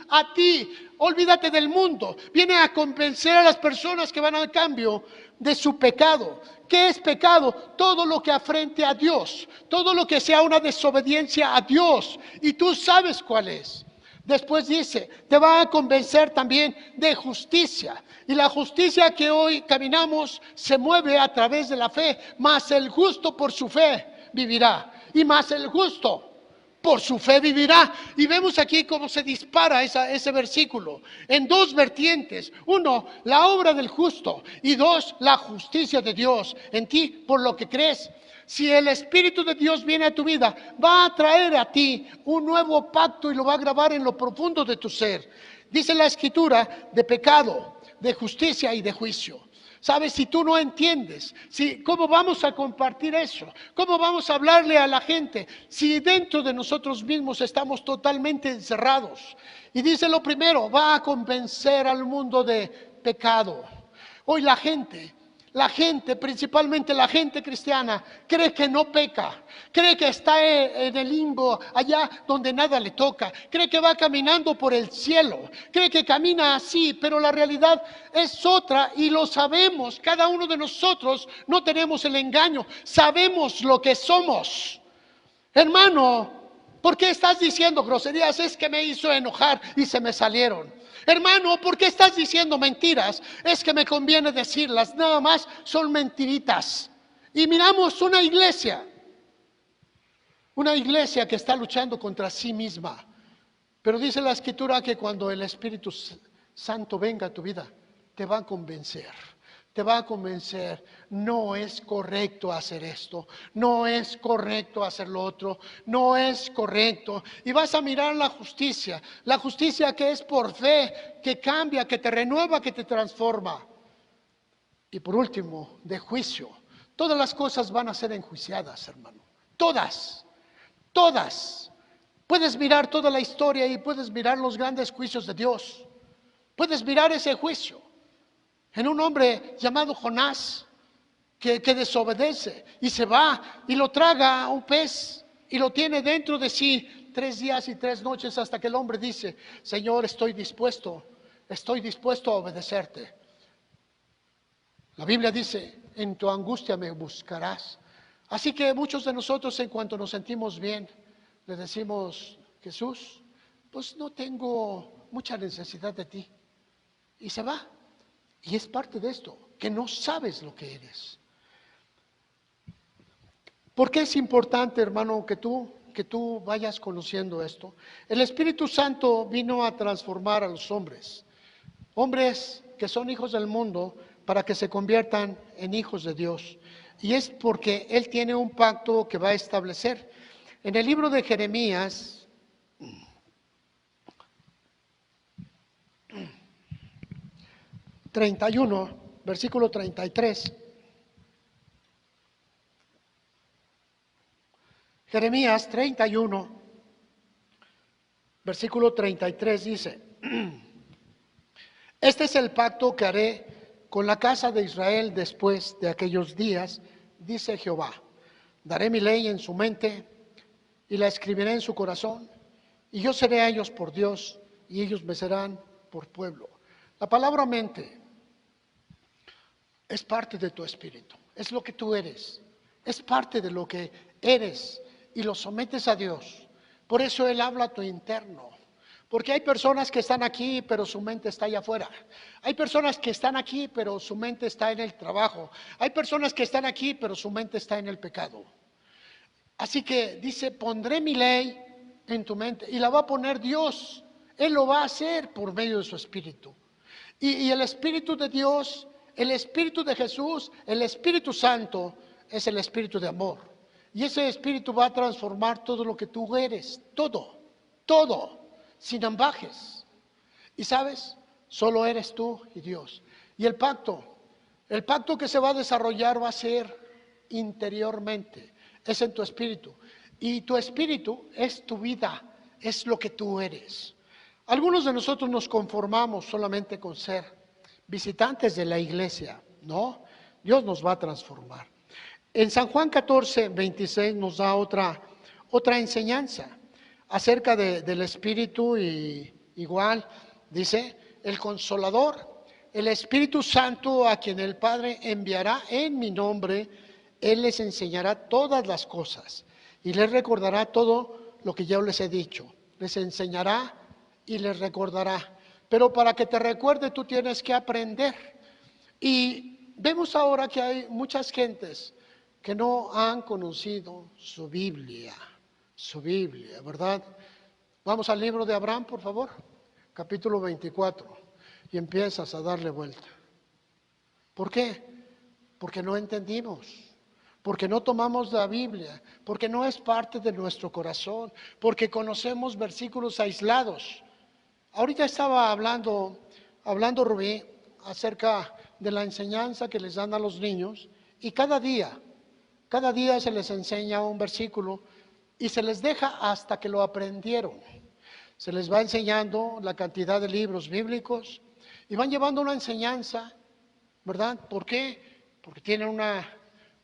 olvídate del mundo, viene a convencer a las personas que van al cambio de su pecado. ¿Qué es pecado? Todo lo que afrente a Dios, todo lo que sea una desobediencia a Dios, y tú sabes cuál es. Después dice, te va a convencer también de justicia. Y la justicia que hoy caminamos se mueve a través de la fe. Mas el justo por su fe vivirá. Y más el justo por su fe vivirá. Y vemos aquí cómo se dispara ese versículo en dos vertientes. Uno, la obra del justo. Y dos, la justicia de Dios en ti por lo que crees. Si el Espíritu de Dios viene a tu vida, va a traer a ti un nuevo pacto y lo va a grabar en lo profundo de tu ser. Dice la Escritura de pecado, de justicia y de juicio. ¿Sabes? Si tú no entiendes, ¿cómo vamos a compartir eso? ¿Cómo vamos a hablarle a la gente si dentro de nosotros mismos estamos totalmente encerrados? Y dice lo primero, va a convencer al mundo de pecado. Hoy la gente, principalmente la gente cristiana, cree que no peca, cree que está en el limbo, allá donde nada le toca, cree que va caminando por el cielo, cree que camina así, pero la realidad es otra y lo sabemos. Cada uno de nosotros no tenemos el engaño, sabemos lo que somos. Hermano, ¿por qué estás diciendo groserías? Es que me hizo enojar y se me salieron. Hermano, ¿por qué estás diciendo mentiras? Es que me conviene decirlas, nada más son mentiritas. Y miramos una iglesia que está luchando contra sí misma. Pero dice la Escritura que cuando el Espíritu Santo venga a tu vida, te va a convencer. Te va a convencer, no es correcto hacer esto, no es correcto hacer lo otro, no es correcto. Y vas a mirar la justicia que es por fe, que cambia, que te renueva, que te transforma. Y por último, de juicio. Todas las cosas van a ser enjuiciadas, hermano. Todas, todas. Puedes mirar toda la historia y puedes mirar los grandes juicios de Dios. Puedes mirar ese juicio en un hombre llamado Jonás, que desobedece y se va y lo traga a un pez y lo tiene dentro de sí 3 días y 3 noches hasta que el hombre dice: Señor, estoy dispuesto a obedecerte. La Biblia dice: en tu angustia me buscarás. Así que muchos de nosotros, en cuanto nos sentimos bien, le decimos: Jesús, pues no tengo mucha necesidad de ti. Y se va. Y es parte de esto, que no sabes lo que eres. ¿Por qué es importante, hermano, que tú vayas conociendo esto? El Espíritu Santo vino a transformar a los hombres. Hombres que son hijos del mundo, para que se conviertan en hijos de Dios. Y es porque Él tiene un pacto que va a establecer. En el libro de Jeremías 31, versículo 33. Jeremías 31, versículo 33 dice: Este es el pacto que haré con la casa de Israel después de aquellos días, dice Jehová. Daré mi ley en su mente y la escribiré en su corazón, y yo seré a ellos por Dios, y ellos me serán por pueblo. La palabra mente es parte de tu espíritu, es lo que tú eres, es parte de lo que eres y lo sometes a Dios. Por eso Él habla a tu interno. Porque hay personas que están aquí, pero su mente está allá afuera. Hay personas que están aquí, pero su mente está en el trabajo. Hay personas que están aquí, pero su mente está en el pecado. Así que dice: pondré mi ley en tu mente, y la va a poner Dios. Él lo va a hacer por medio de su Espíritu. Y el Espíritu de Dios, el Espíritu de Jesús, el Espíritu Santo, es el Espíritu de amor. Y ese Espíritu va a transformar todo lo que tú eres, todo, sin ambajes. Y sabes, solo eres tú y Dios. Y el pacto que se va a desarrollar va a ser interiormente, es en tu espíritu. Y tu espíritu es tu vida, es lo que tú eres. Algunos de nosotros nos conformamos solamente con ser visitantes de la iglesia, ¿no? Dios nos va a transformar. En San Juan 14, 26 nos da otra enseñanza acerca del Espíritu, y igual dice: el Consolador, el Espíritu Santo, a quien el Padre enviará en mi nombre, Él les enseñará todas las cosas y les recordará todo lo que yo les he dicho. Les enseñará y les recordará. Pero para que te recuerde, tú tienes que aprender. Y vemos ahora que hay muchas gentes que no han conocido su Biblia, ¿verdad? Vamos al libro de Abraham, por favor, capítulo 24, y empiezas a darle vuelta. ¿Por qué? Porque no entendimos, porque no tomamos la Biblia, porque no es parte de nuestro corazón, porque conocemos versículos aislados. Ahorita estaba hablando Rubí acerca de la enseñanza que les dan a los niños, y cada día se les enseña un versículo y se les deja hasta que lo aprendieron. Se les va enseñando la cantidad de libros bíblicos y van llevando una enseñanza, ¿verdad? ¿Por qué? Porque tienen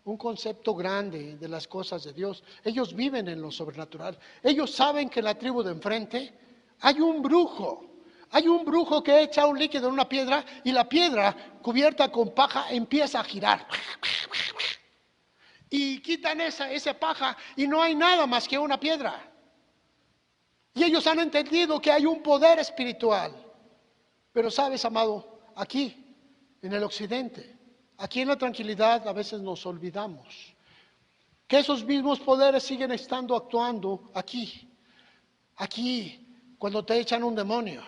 un concepto grande de las cosas de Dios. Ellos viven en lo sobrenatural. Ellos saben que en la tribu de enfrente hay un brujo. Hay un brujo que echa un líquido en una piedra y la piedra cubierta con paja empieza a girar. Y quitan esa paja y no hay nada más que una piedra. Y ellos han entendido que hay un poder espiritual. Pero sabes, amado, aquí, en el occidente, aquí en la tranquilidad, a veces nos olvidamos que esos mismos poderes siguen estando actuando aquí. cuando te echan un demonio,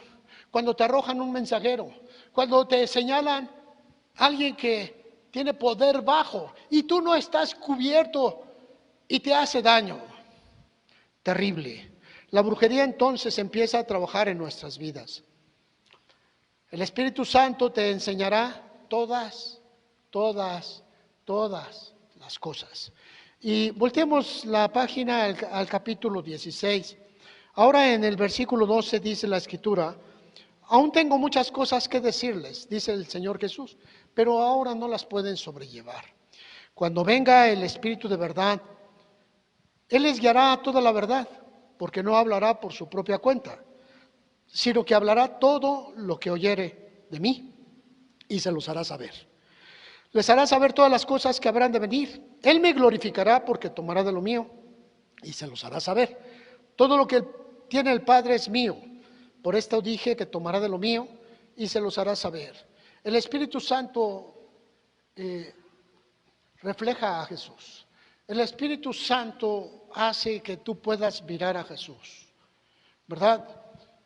cuando te arrojan un mensajero, cuando te señalan a alguien que tiene poder bajo y tú no estás cubierto y te hace daño. Terrible. La brujería entonces empieza a trabajar en nuestras vidas. El Espíritu Santo te enseñará todas las cosas. Y volteemos la página al capítulo 16. Ahora en el versículo 12 dice la Escritura: aún tengo muchas cosas que decirles, dice el Señor Jesús, pero ahora no las pueden sobrellevar. Cuando venga el Espíritu de verdad, Él les guiará a toda la verdad, porque no hablará por su propia cuenta, sino que hablará todo lo que oyere de mí y se los hará saber. Les hará saber todas las cosas que habrán de venir. Él me glorificará porque tomará de lo mío y se los hará saber. Todo lo que tiene el Padre es mío. Por esto dije que tomará de lo mío y se los hará saber. El Espíritu Santo refleja a Jesús. El Espíritu Santo hace que tú puedas mirar a Jesús, ¿verdad?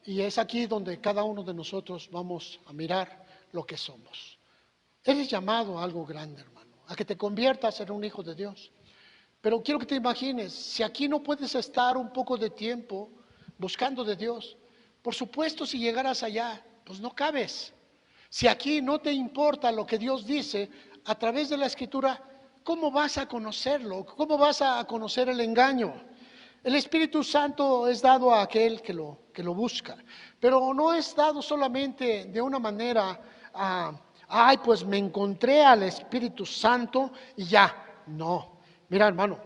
Y es aquí donde cada uno de nosotros vamos a mirar lo que somos. Eres llamado a algo grande, hermano, a que te conviertas en un hijo de Dios. Pero quiero que te imagines, si aquí no puedes estar un poco de tiempo buscando de Dios, por supuesto si llegaras allá, pues no cabes. Si aquí no te importa lo que Dios dice a través de la Escritura, ¿cómo vas a conocerlo? ¿Cómo vas a conocer el engaño? El Espíritu Santo es dado a aquel que lo busca, pero no es dado solamente de una manera, ay, pues me encontré al Espíritu Santo y ya. No, mira, hermano,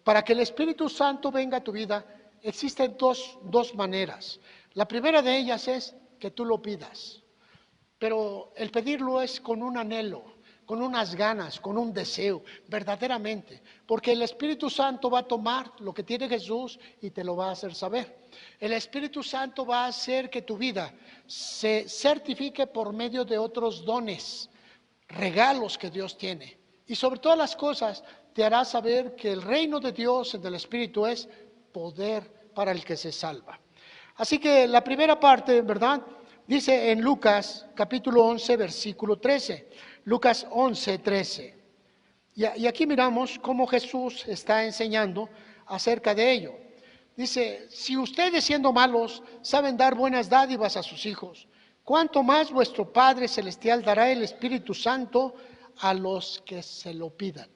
para que el Espíritu Santo venga a tu vida, existen dos maneras. La primera de ellas es que tú lo pidas, pero el pedirlo es con un anhelo, con unas ganas, con un deseo, verdaderamente, porque el Espíritu Santo va a tomar lo que tiene Jesús y te lo va a hacer saber. El Espíritu Santo va a hacer que tu vida se certifique por medio de otros dones, regalos que Dios tiene. Y sobre todas las cosas te hará saber que el reino de Dios en el Espíritu es poder para el que se salva. Así que la primera parte, ¿verdad? Dice en Lucas capítulo 11, versículo 13. Lucas 11, 13. Y aquí miramos cómo Jesús está enseñando acerca de ello. Dice: si ustedes siendo malos saben dar buenas dádivas a sus hijos, ¿cuánto más vuestro Padre Celestial dará el Espíritu Santo a los que se lo pidan?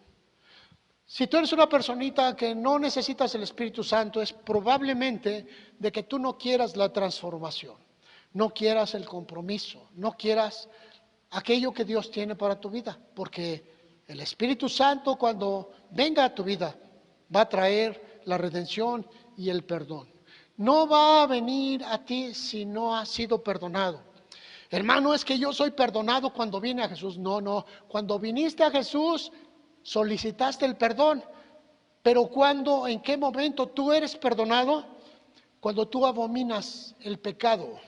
Si tú eres una personita que no necesitas el Espíritu Santo, es probablemente de que tú no quieras la transformación, no quieras el compromiso, no quieras aquello que Dios tiene para tu vida, porque el Espíritu Santo cuando venga a tu vida va a traer la redención y el perdón. No va a venir a ti si no has sido perdonado. Hermano, es que yo soy perdonado cuando vine a Jesús. No, cuando viniste a Jesús solicitaste el perdón, pero ¿cuándo, en qué momento tú eres perdonado? Cuando tú abominas el pecado.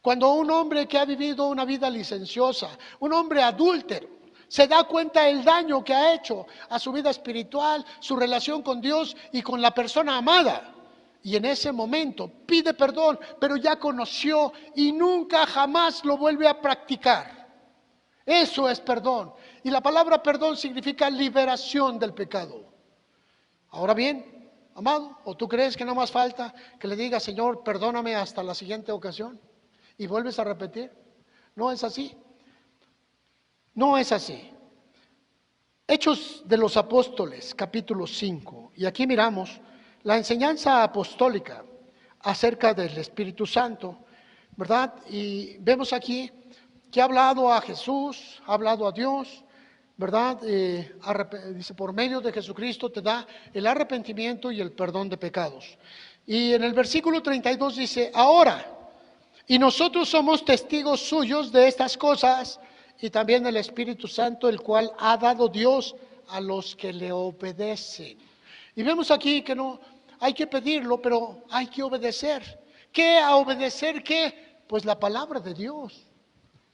Cuando un hombre que ha vivido una vida licenciosa, un hombre adúltero, se da cuenta del daño que ha hecho a su vida espiritual, su relación con Dios y con la persona amada. Y en ese momento pide perdón, pero ya conoció y nunca jamás lo vuelve a practicar. Eso es perdón. Y la palabra perdón significa liberación del pecado. Ahora bien, amado, ¿o tú crees que no más falta que le diga: Señor, perdóname hasta la siguiente ocasión? Y vuelves a repetir. No es así. No es así. Hechos de los Apóstoles, capítulo 5. Y aquí miramos la enseñanza apostólica acerca del Espíritu Santo, ¿verdad? Y vemos aquí que ha hablado a Jesús, ha hablado a Dios, ¿verdad? Dice: por medio de Jesucristo te da el arrepentimiento y el perdón de pecados. Y en el versículo 32 dice: ahora, y nosotros somos testigos suyos de estas cosas, y también del Espíritu Santo, el cual ha dado Dios a los que le obedecen. Y vemos aquí que no hay que pedirlo, pero hay que obedecer. ¿Qué a obedecer? ¿Qué? Pues la palabra de Dios.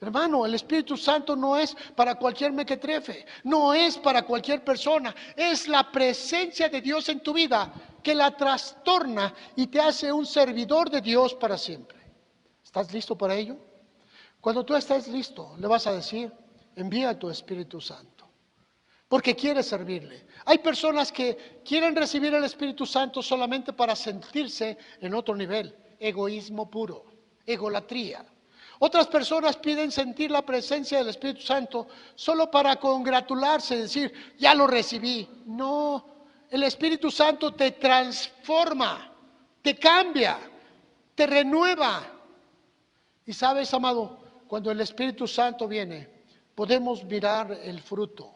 Hermano, el Espíritu Santo no es para cualquier mequetrefe, no es para cualquier persona, es la presencia de Dios en tu vida que la trastorna y te hace un servidor de Dios para siempre. ¿Estás listo para ello? Cuando tú estés listo, le vas a decir, envía a tu Espíritu Santo, porque quieres servirle. Hay personas que quieren recibir el Espíritu Santo solamente para sentirse en otro nivel, egoísmo puro, egolatría. Otras personas piden sentir la presencia del Espíritu Santo solo para congratularse, decir, ya lo recibí. No, el Espíritu Santo te transforma, te cambia, te renueva. Y sabes, amado, cuando el Espíritu Santo viene, podemos mirar el fruto.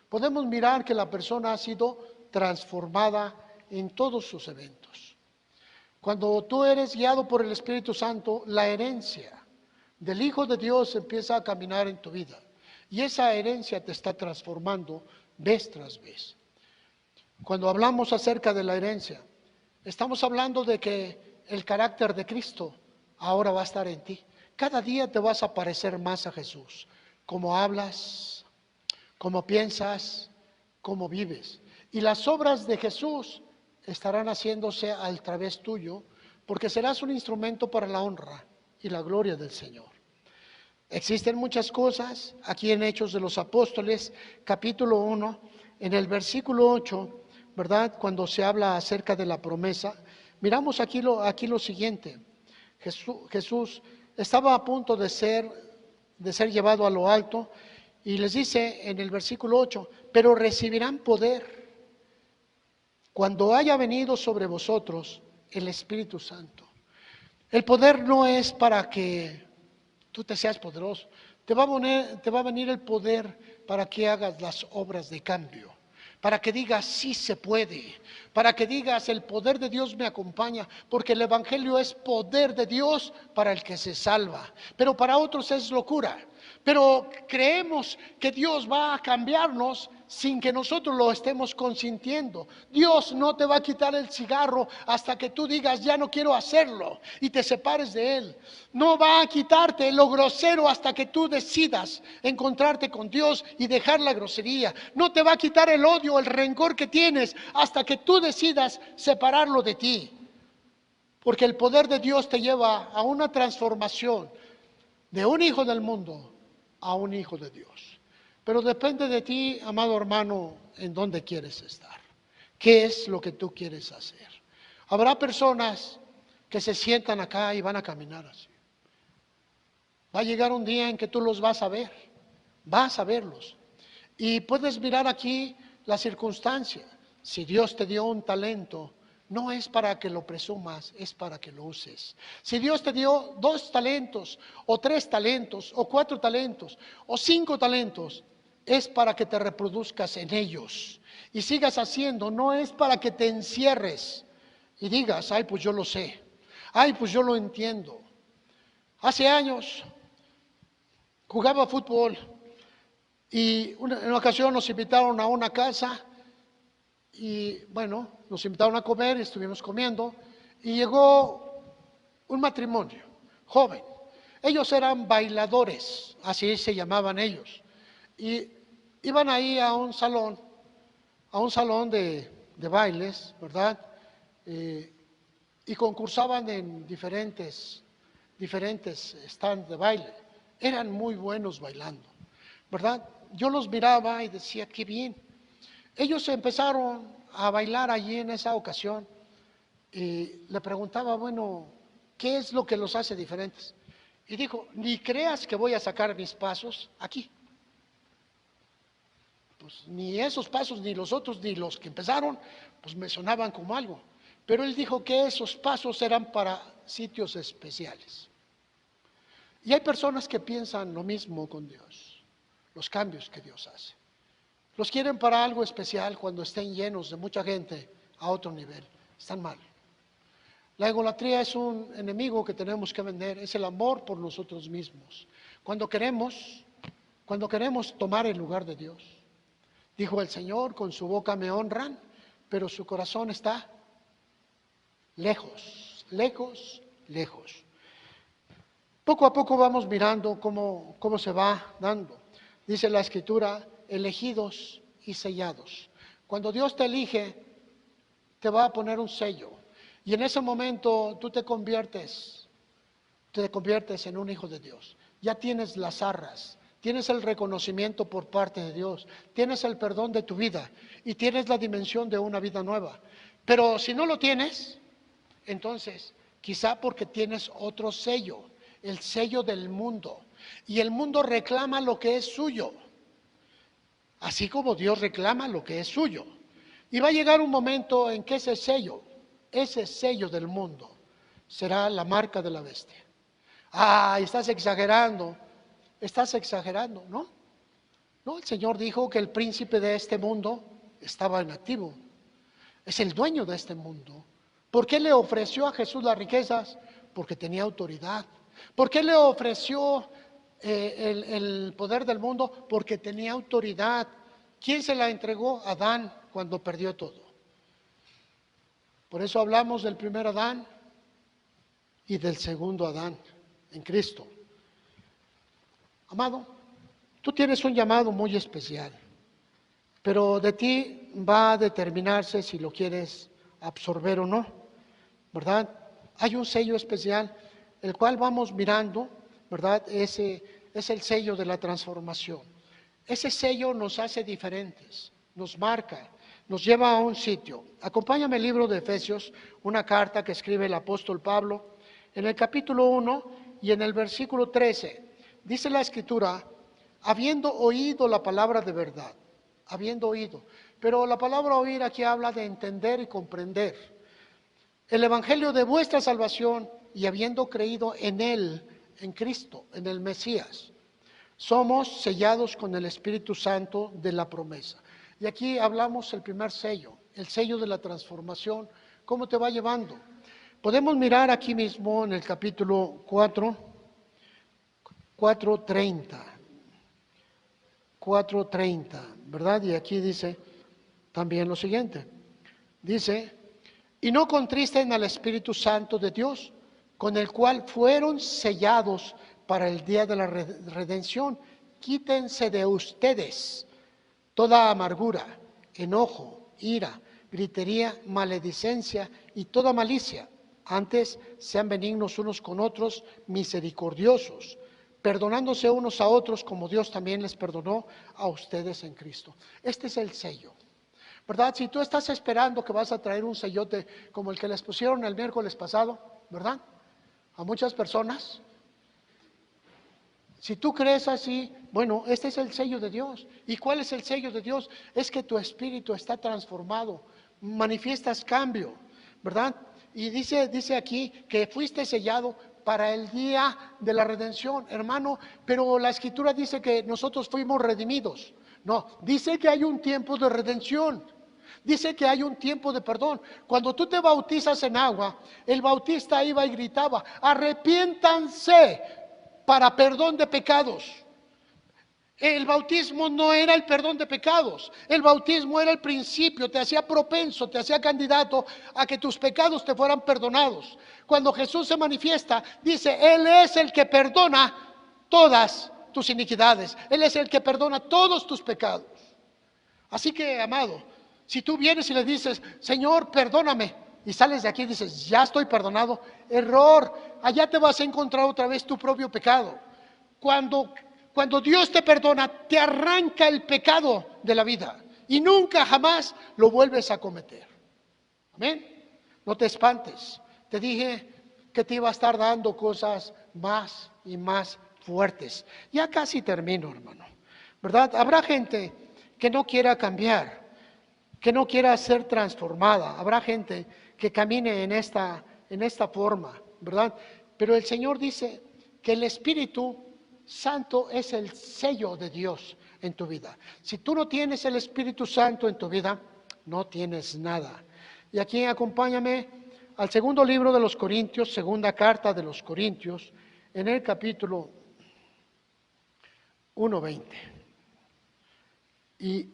Podemos mirar que la persona ha sido transformada en todos sus eventos. Cuando tú eres guiado por el Espíritu Santo, la herencia del Hijo de Dios empieza a caminar en tu vida. Y esa herencia te está transformando vez tras vez. Cuando hablamos acerca de la herencia, estamos hablando de que el carácter de Cristo ahora va a estar en ti. Cada día te vas a parecer más a Jesús. Cómo hablas, cómo piensas, cómo vives. Y las obras de Jesús estarán haciéndose a través tuyo, porque serás un instrumento para la honra y la gloria del Señor. Existen muchas cosas aquí en Hechos de los Apóstoles, capítulo 1, en el versículo 8, ¿verdad? Cuando se habla acerca de la promesa, miramos aquí lo siguiente. Jesús estaba a punto de ser llevado a lo alto y les dice en el versículo 8, pero recibirán poder cuando haya venido sobre vosotros el Espíritu Santo. El poder no es para que tú te seas poderoso. Te va a venir el poder para que hagas las obras de cambio, para que digas sí se puede, para que digas el poder de Dios me acompaña, porque el Evangelio es poder de Dios para el que se salva, pero para otros es locura. Pero creemos que Dios va a cambiarnos sin que nosotros lo estemos consintiendo. Dios no te va a quitar el cigarro hasta que tú digas ya no quiero hacerlo y te separes de él. No va a quitarte lo grosero hasta que tú decidas encontrarte con Dios y dejar la grosería. No te va a quitar el odio, el rencor que tienes hasta que tú decidas separarlo de ti. Porque el poder de Dios te lleva a una transformación de un hijo del mundo a un hijo de Dios. Pero depende de ti, amado hermano, en dónde quieres estar. ¿Qué es lo que tú quieres hacer? Habrá personas que se sientan acá y van a caminar así. Va a llegar un día en que tú los vas a ver, vas a verlos. Y puedes mirar aquí la circunstancia. Si Dios te dio un talento, no es para que lo presumas, es para que lo uses. Si Dios te dio 2 talentos, o 3 talentos, o 4 talentos, o 5 talentos, es para que te reproduzcas en ellos y sigas haciendo. No es para que te encierres y digas, ay, pues yo lo sé, ay, pues yo lo entiendo. Hace años jugaba fútbol y en una ocasión nos invitaron a una casa. Y bueno, nos invitaron a comer y estuvimos comiendo y llegó un matrimonio joven. Ellos eran bailadores, así se llamaban ellos. Y iban ahí a un salón de bailes, ¿verdad? Y concursaban en diferentes stands de baile. Eran muy buenos bailando, ¿verdad? Yo los miraba y decía, qué bien. Ellos empezaron a bailar allí en esa ocasión y le preguntaba, bueno, ¿qué es lo que los hace diferentes? Y dijo, ni creas que voy a sacar mis pasos aquí. Pues ni esos pasos, ni los otros, ni los que empezaron, pues me sonaban como algo. Pero él dijo que esos pasos eran para sitios especiales. Y hay personas que piensan lo mismo con Dios, los cambios que Dios hace. Los quieren para algo especial cuando estén llenos de mucha gente a otro nivel. Están mal. La egolatría es un enemigo que tenemos que vender, es el amor por nosotros mismos. Cuando queremos tomar el lugar de Dios. Dijo el Señor, con su boca me honran, pero su corazón está lejos, lejos, lejos. Poco a poco vamos mirando cómo se va dando. Dice la Escritura, elegidos y sellados. Cuando Dios te elige, te va a poner un sello. Y en ese momento tú te conviertes en un hijo de Dios. Ya tienes las arras, tienes el reconocimiento por parte de Dios, tienes el perdón de tu vida y tienes la dimensión de una vida nueva. Pero si no lo tienes, entonces quizá porque tienes otro sello, el sello del mundo. Y el mundo reclama lo que es suyo, así como Dios reclama lo que es suyo. Y va a llegar un momento en que ese sello del mundo, será la marca de la bestia. Estás exagerando, ¿no? No, el Señor dijo que el príncipe de este mundo estaba en activo, es el dueño de este mundo. ¿Por qué le ofreció a Jesús las riquezas? Porque tenía autoridad. ¿Por qué le ofreció el poder del mundo? Porque tenía autoridad. ¿Quién se la entregó? Adán, cuando perdió todo. Por eso hablamos del primer Adán y del segundo Adán en Cristo. Amado, tú tienes un llamado muy especial, pero de ti va a determinarse si lo quieres absorber o no, ¿verdad? Hay un sello especial, el cual vamos mirando, ¿verdad? Ese es el sello de la transformación. Ese sello nos hace diferentes, nos marca, nos lleva a un sitio. Acompáñame al libro de Efesios, una carta que escribe el apóstol Pablo, en el capítulo 1 y en el versículo 13. Dice la Escritura, habiendo oído la palabra de verdad, habiendo oído. Pero la palabra oír aquí habla de entender y comprender. El evangelio de vuestra salvación y habiendo creído en Él, en Cristo, en el Mesías, somos sellados con el Espíritu Santo de la promesa. Y aquí hablamos el primer sello, el sello de la transformación, cómo te va llevando. Podemos mirar aquí mismo en el capítulo 4:30, ¿verdad? Y aquí dice también lo siguiente. Dice, y no contristen al Espíritu Santo de Dios, con el cual fueron sellados para el día de la redención. Quítense de ustedes toda amargura, enojo, ira, gritería, maledicencia y toda malicia. Antes sean benignos unos con otros, misericordiosos, perdonándose unos a otros como Dios también les perdonó a ustedes en Cristo. Este es el sello, ¿verdad? Si tú estás esperando que vas a traer un sellote como el que les pusieron el miércoles pasado, ¿verdad? A muchas personas. Si tú crees así, bueno, este es el sello de Dios. ¿Y cuál es el sello de Dios? Es que tu espíritu está transformado, manifiestas cambio, ¿verdad? Y dice aquí que fuiste sellado para el día de la redención, hermano, pero la Escritura dice que nosotros fuimos redimidos. No, dice que hay un tiempo de redención. Dice que hay un tiempo de perdón. Cuando tú te bautizas en agua, el bautista iba y gritaba, arrepiéntanse para perdón de pecados. El bautismo no era el perdón de pecados, el bautismo era el principio, te hacía propenso, te hacía candidato a que tus pecados te fueran perdonados. Cuando Jesús se manifiesta, dice, Él es el que perdona todas tus iniquidades, Él es el que perdona todos tus pecados. Así que, amado, si tú vienes y le dices, Señor, perdóname, y sales de aquí y dices, ya estoy perdonado, error, allá te vas a encontrar otra vez tu propio pecado. Cuando Dios te perdona, te arranca el pecado de la vida y nunca jamás lo vuelves a cometer. Amén. No te espantes. Te dije que te iba a estar dando cosas más y más fuertes. Ya casi termino, hermano. ¿Verdad? Habrá gente que no quiera cambiar, que no quiera ser transformada. Habrá gente que camine en esta forma, ¿verdad? Pero el Señor dice que el Espíritu Santo es el sello de Dios en tu vida. Si tú no tienes el Espíritu Santo en tu vida, no tienes nada. Y aquí acompáñame al segundo libro de los Corintios, segunda carta de los Corintios, en el capítulo 1:20. Y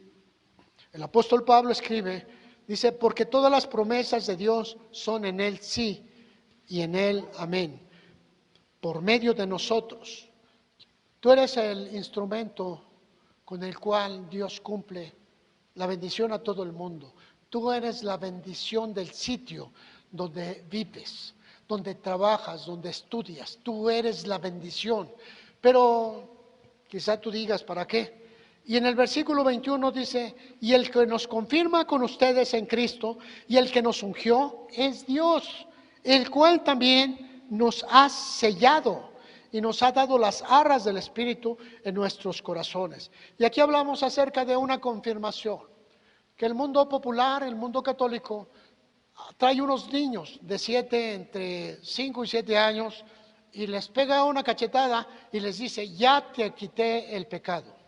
el apóstol Pablo escribe, dice, porque todas las promesas de Dios son en Él sí y en Él amén. por medio de nosotros. Tú eres el instrumento con el cual Dios cumple la bendición a todo el mundo. Tú eres la bendición del sitio donde vives, donde trabajas, donde estudias. Tú eres la bendición. Pero quizá tú digas, ¿para qué? Y en el versículo 21 dice, y el que nos confirma con ustedes en Cristo y el que nos ungió es Dios, el cual también nos ha sellado y nos ha dado las arras del Espíritu en nuestros corazones. Y aquí hablamos acerca de una confirmación, que el mundo popular, el mundo católico, trae unos niños de entre 5 y 7 años y les pega una cachetada y les dice, ya te quité el pecado.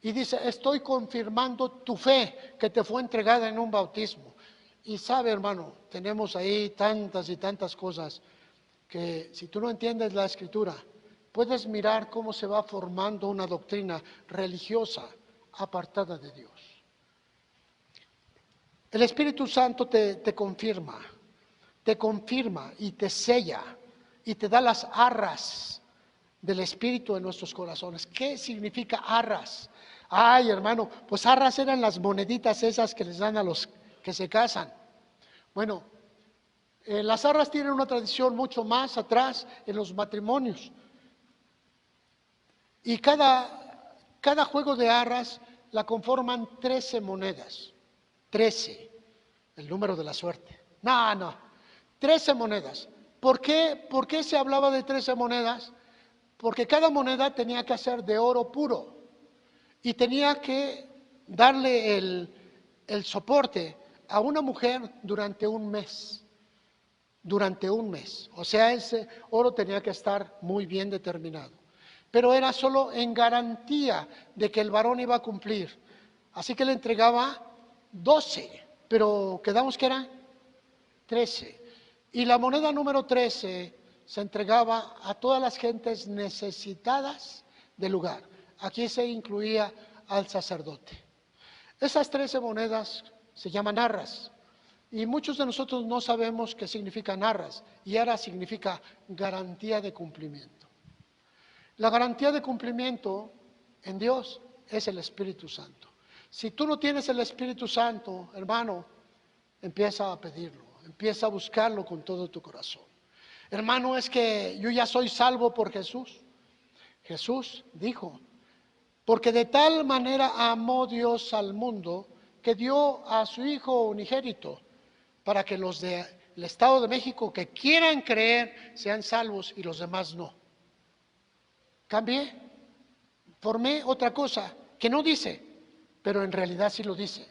Y dice, estoy confirmando tu fe que te fue entregada en un bautismo. Y sabe, hermano, tenemos ahí tantas y tantas cosas que si tú no entiendes la Escritura, puedes mirar cómo se va formando una doctrina religiosa apartada de Dios. El Espíritu Santo te confirma y te sella y te da las arras del Espíritu en nuestros corazones. ¿Qué significa arras? Ay, hermano, pues arras eran las moneditas esas que les dan a los que se casan. Bueno, las arras tienen una tradición mucho más atrás en los matrimonios. Y cada juego de arras la conforman 13 monedas. 13, el número de la suerte. No, 13 monedas. ¿Por qué se hablaba de 13 monedas? Porque cada moneda tenía que ser de oro puro y tenía que darle el soporte a una mujer durante un mes. Durante un mes. O sea, ese oro tenía que estar muy bien determinado. Pero era solo en garantía de que el varón iba a cumplir. Así que le entregaba 12, pero quedamos que era 13. Y la moneda número 13 se entregaba a todas las gentes necesitadas del lugar. Aquí se incluía al sacerdote. Esas 13 monedas se llaman arras. Y muchos de nosotros no sabemos qué significan arras. Y arras significa garantía de cumplimiento. La garantía de cumplimiento en Dios es el Espíritu Santo. Si tú no tienes el Espíritu Santo, hermano, empieza a pedirlo, empieza a buscarlo con todo tu corazón. Hermano, es que yo ya soy salvo por Jesús. Jesús dijo, porque de tal manera amó Dios al mundo que dio a su Hijo unigénito para que los del Estado de México que quieran creer sean salvos y los demás no. Cambié, formé otra cosa que no dice, pero en realidad sí lo dice.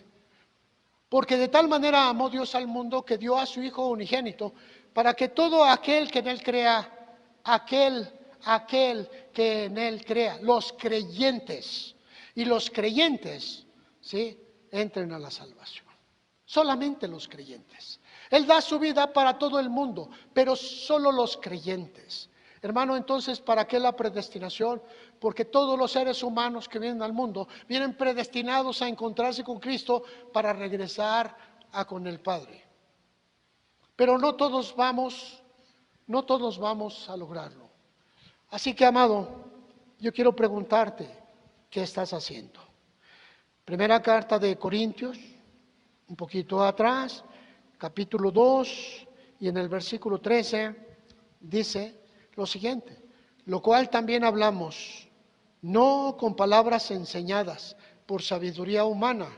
Porque de tal manera amó Dios al mundo que dio a su Hijo unigénito para que todo aquel que en Él crea, aquel que en Él crea, los creyentes, y los creyentes, ¿sí?, entren a la salvación. Solamente los creyentes. Él da su vida para todo el mundo, pero solo los creyentes. Hermano, entonces, ¿para qué la predestinación? Porque todos los seres humanos que vienen al mundo vienen predestinados a encontrarse con Cristo para regresar con el Padre. Pero no todos vamos a lograrlo. Así que, amado, yo quiero preguntarte, ¿qué estás haciendo? Primera carta de Corintios, un poquito atrás, capítulo 2, y en el versículo 13, dice lo siguiente, lo cual también hablamos, no con palabras enseñadas por sabiduría humana,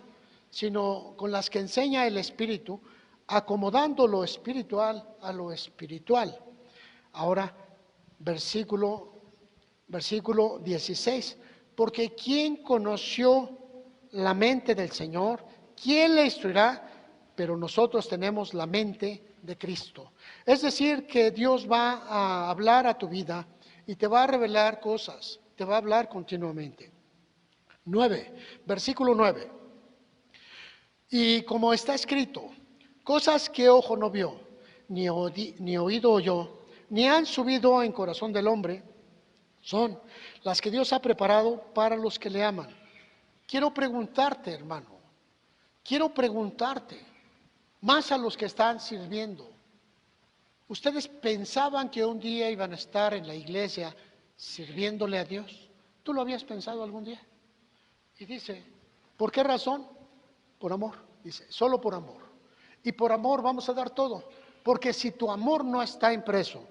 sino con las que enseña el Espíritu, acomodando lo espiritual a lo espiritual. Ahora, versículo 16, porque ¿quién conoció la mente del Señor? ¿Quién le instruirá? Pero nosotros tenemos la mente de Cristo. Es decir, que Dios va a hablar a tu vida y te va a revelar cosas, te va a hablar continuamente. 9, versículo 9. Y como está escrito, cosas que ojo no vio, ni oído oyó, ni han subido en corazón del hombre, son las que Dios ha preparado para los que le aman. Quiero preguntarte, hermano, más a los que están sirviendo, ¿Ustedes pensaban que un día iban a estar en la iglesia sirviéndole a Dios? ¿Tú lo habías pensado algún día? Y dice, ¿por qué razón? Por amor. Dice, solo por amor. Y por amor vamos a dar todo. Porque si tu amor no está impreso,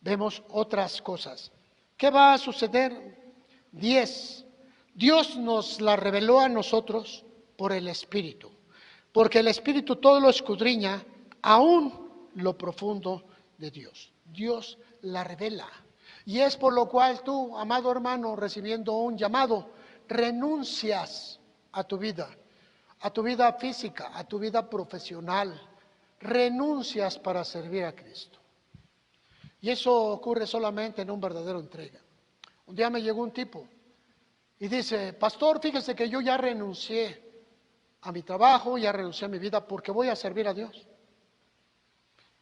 vemos otras cosas. ¿Qué va a suceder? 10. Dios nos la reveló a nosotros por el Espíritu. Porque el Espíritu todo lo escudriña, aún lo profundo de Dios. Dios la revela. Y es por lo cual tú, amado hermano, recibiendo un llamado, renuncias a tu vida física, a tu vida profesional, renuncias para servir a Cristo. Y eso ocurre solamente en un verdadero entrega. Un día me llegó un tipo y dice, pastor, fíjese que yo ya renuncié a mi trabajo, ya renuncié a mi vida porque voy a servir a Dios.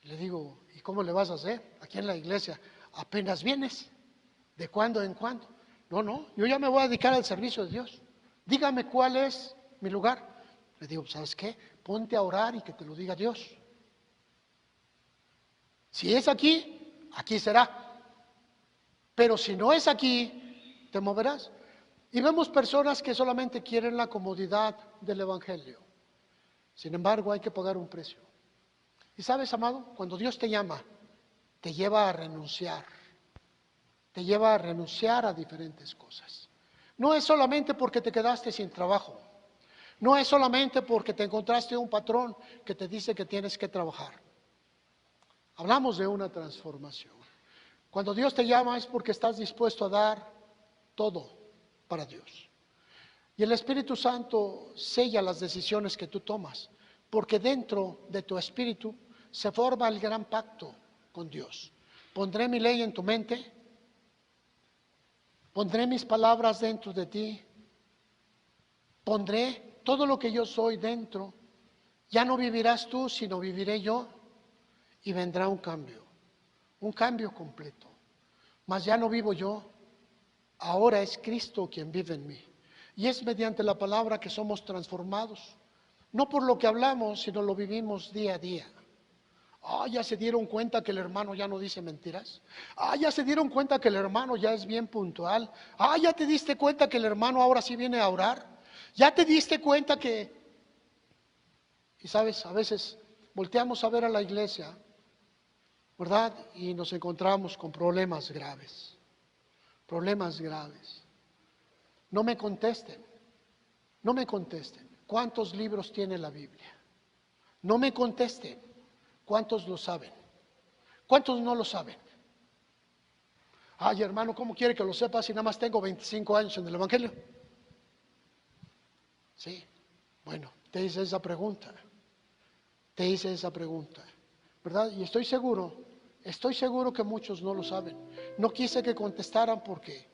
Y le digo, ¿y cómo le vas a hacer? Aquí en la iglesia, apenas vienes, de cuando en cuando. No, yo ya me voy a dedicar al servicio de Dios. Dígame cuál es mi lugar. Le digo, ¿sabes qué? Ponte a orar y que te lo diga Dios. Si es aquí, aquí será. Pero si no es aquí, te moverás. Y vemos personas que solamente quieren la comodidad del Evangelio. Sin embargo, hay que pagar un precio. Y sabes, amado, cuando Dios te llama, te lleva a renunciar. Te lleva a renunciar a diferentes cosas. No es solamente porque te quedaste sin trabajo. No es solamente porque te encontraste un patrón que te dice que tienes que trabajar. Hablamos de una transformación. Cuando Dios te llama es porque estás dispuesto a dar todo para Dios. Y el Espíritu Santo sella las decisiones que tú tomas, porque dentro de tu espíritu se forma el gran pacto con Dios. Pondré mi ley en tu mente, pondré mis palabras dentro de ti, pondré todo lo que yo soy dentro. Ya no vivirás tú, sino viviré yo, y vendrá un cambio completo. Mas ya no vivo yo, ahora es Cristo quien vive en mí. Y es mediante la palabra que somos transformados, no por lo que hablamos, sino lo vivimos día a día. Ya se dieron cuenta que el hermano ya no dice mentiras. Ya se dieron cuenta que el hermano ya es bien puntual. Ya te diste cuenta que el hermano ahora sí viene a orar. Ya te diste cuenta que... Y sabes, a veces volteamos a ver a la iglesia, ¿verdad? Y nos encontramos con problemas graves. Problemas graves. No me contesten. ¿Cuántos libros tiene la Biblia? No me contesten. ¿Cuántos lo saben? ¿Cuántos no lo saben? Hermano, ¿cómo quiere que lo sepa si nada más tengo 25 años en el Evangelio? Sí, bueno, te hice esa pregunta, ¿verdad? Y estoy seguro que muchos no lo saben. No quise que contestaran porque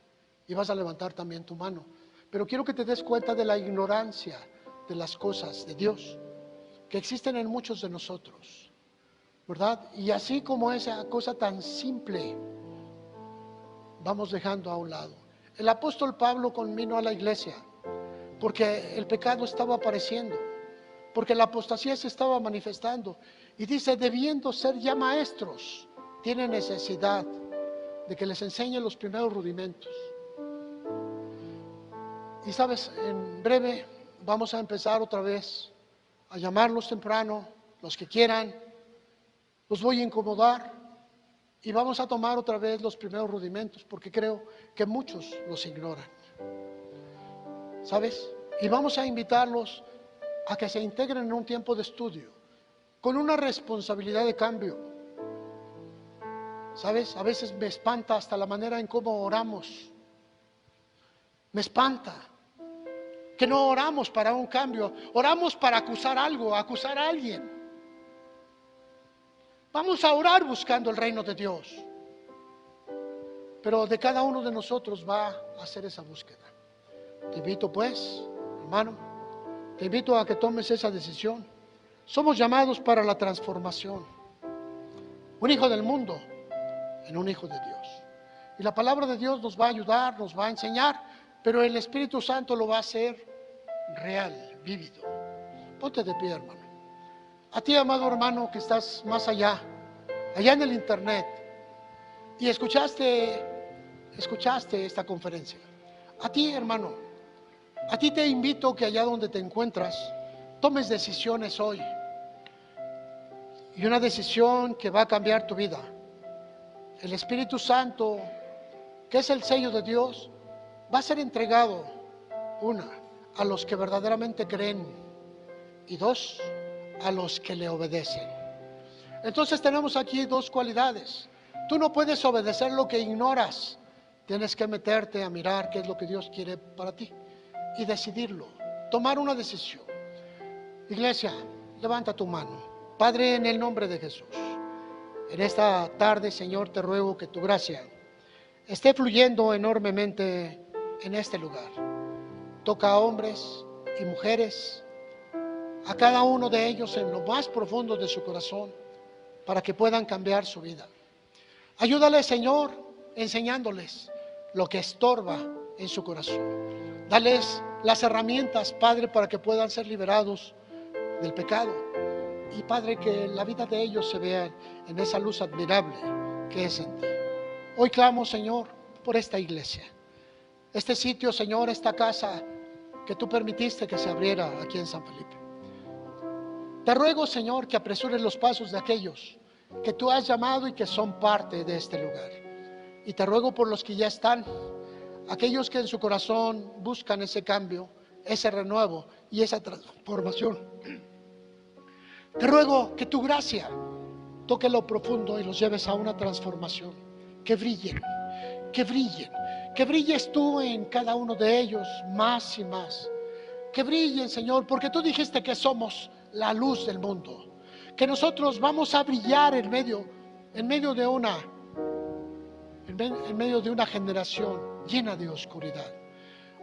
ibas a levantar también tu mano, pero quiero que te des cuenta de la ignorancia de las cosas de Dios que existen en muchos de nosotros, ¿verdad? Y así como esa cosa tan simple, vamos dejando a un lado. El apóstol Pablo convino a la iglesia porque el pecado estaba apareciendo, porque la apostasía se estaba manifestando. Y dice, debiendo ser ya maestros, tienen necesidad de que les enseñe los primeros rudimentos. Y sabes, en breve vamos a empezar otra vez a llamarlos temprano, los que quieran, los voy a incomodar y vamos a tomar otra vez los primeros rudimentos, porque creo que muchos los ignoran. ¿Sabes? Y vamos a invitarlos a que se integren en un tiempo de estudio, con una responsabilidad de cambio. ¿Sabes? A veces me espanta hasta la manera en cómo oramos. Me espanta que no oramos para un cambio, oramos para acusar algo, acusar a alguien. Vamos a orar buscando el reino de Dios, pero de cada uno de nosotros va a hacer esa búsqueda. Te invito pues, hermano, te invito a que tomes esa decisión. Somos llamados para la transformación. Un hijo del mundo en un hijo de Dios. Y la palabra de Dios nos va a ayudar, nos va a enseñar, pero el Espíritu Santo lo va a hacer real, vívido. Ponte de pie, hermano. A ti, amado hermano, que estás más allá, allá en el internet, y escuchaste esta conferencia. A ti, hermano, a ti te invito que allá donde te encuentras, tomes decisiones hoy. Y una decisión que va a cambiar tu vida. El Espíritu Santo, que es el sello de Dios, va a ser entregado, una, a los que verdaderamente creen, y dos, a los que le obedecen. Entonces tenemos aquí dos cualidades. Tú no puedes obedecer lo que ignoras. Tienes que meterte a mirar qué es lo que Dios quiere para ti y decidirlo, tomar una decisión. Iglesia, levanta tu mano. Padre, en el nombre de Jesús, en esta tarde, Señor, te ruego que tu gracia esté fluyendo enormemente en este lugar. Toca a hombres y mujeres, a cada uno de ellos en lo más profundo de su corazón, para que puedan cambiar su vida. Ayúdales, Señor, enseñándoles lo que estorba en su corazón. Dales las herramientas, Padre, para que puedan ser liberados del pecado. Y, Padre, que la vida de ellos se vea en esa luz admirable que es en ti. Hoy clamo, Señor, por esta iglesia. Este sitio, Señor, esta casa que tú permitiste que se abriera aquí en San Felipe. Te ruego, Señor, que apresures los pasos de aquellos que tú has llamado y que son parte de este lugar. Y te ruego por los que ya están, aquellos que en su corazón buscan ese cambio, ese renuevo y esa transformación. Te ruego que tu gracia toque lo profundo y los lleves a una transformación. Que brillen, que brillen, que brilles tú en cada uno de ellos más y más. Que brillen, Señor, porque tú dijiste que somos la luz del mundo, que nosotros vamos a brillar en medio de una generación llena de oscuridad.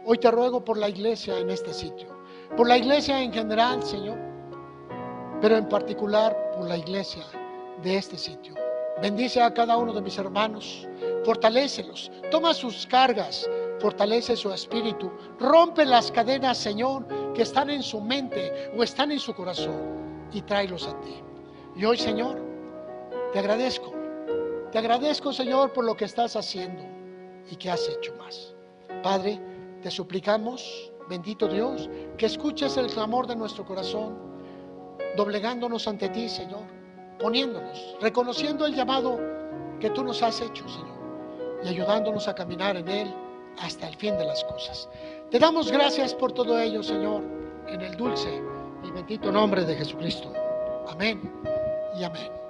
Hoy te ruego por la iglesia en este sitio, por la iglesia en general, Señor, pero en particular por la iglesia de este sitio. Bendice a cada uno de mis hermanos, fortalécelos, toma sus cargas, fortalece su espíritu, rompe las cadenas, Señor, que están en su mente o están en su corazón, y tráelos a ti. Y hoy, Señor, te agradezco, Señor, por lo que estás haciendo y que has hecho más. Padre, te suplicamos, bendito Dios, que escuches el clamor de nuestro corazón, doblegándonos ante ti, Señor, poniéndonos, reconociendo el llamado que tú nos has hecho, Señor, y ayudándonos a caminar en él hasta el fin de las cosas. Te damos gracias por todo ello, Señor, en el dulce y bendito nombre de Jesucristo. Amén y amén.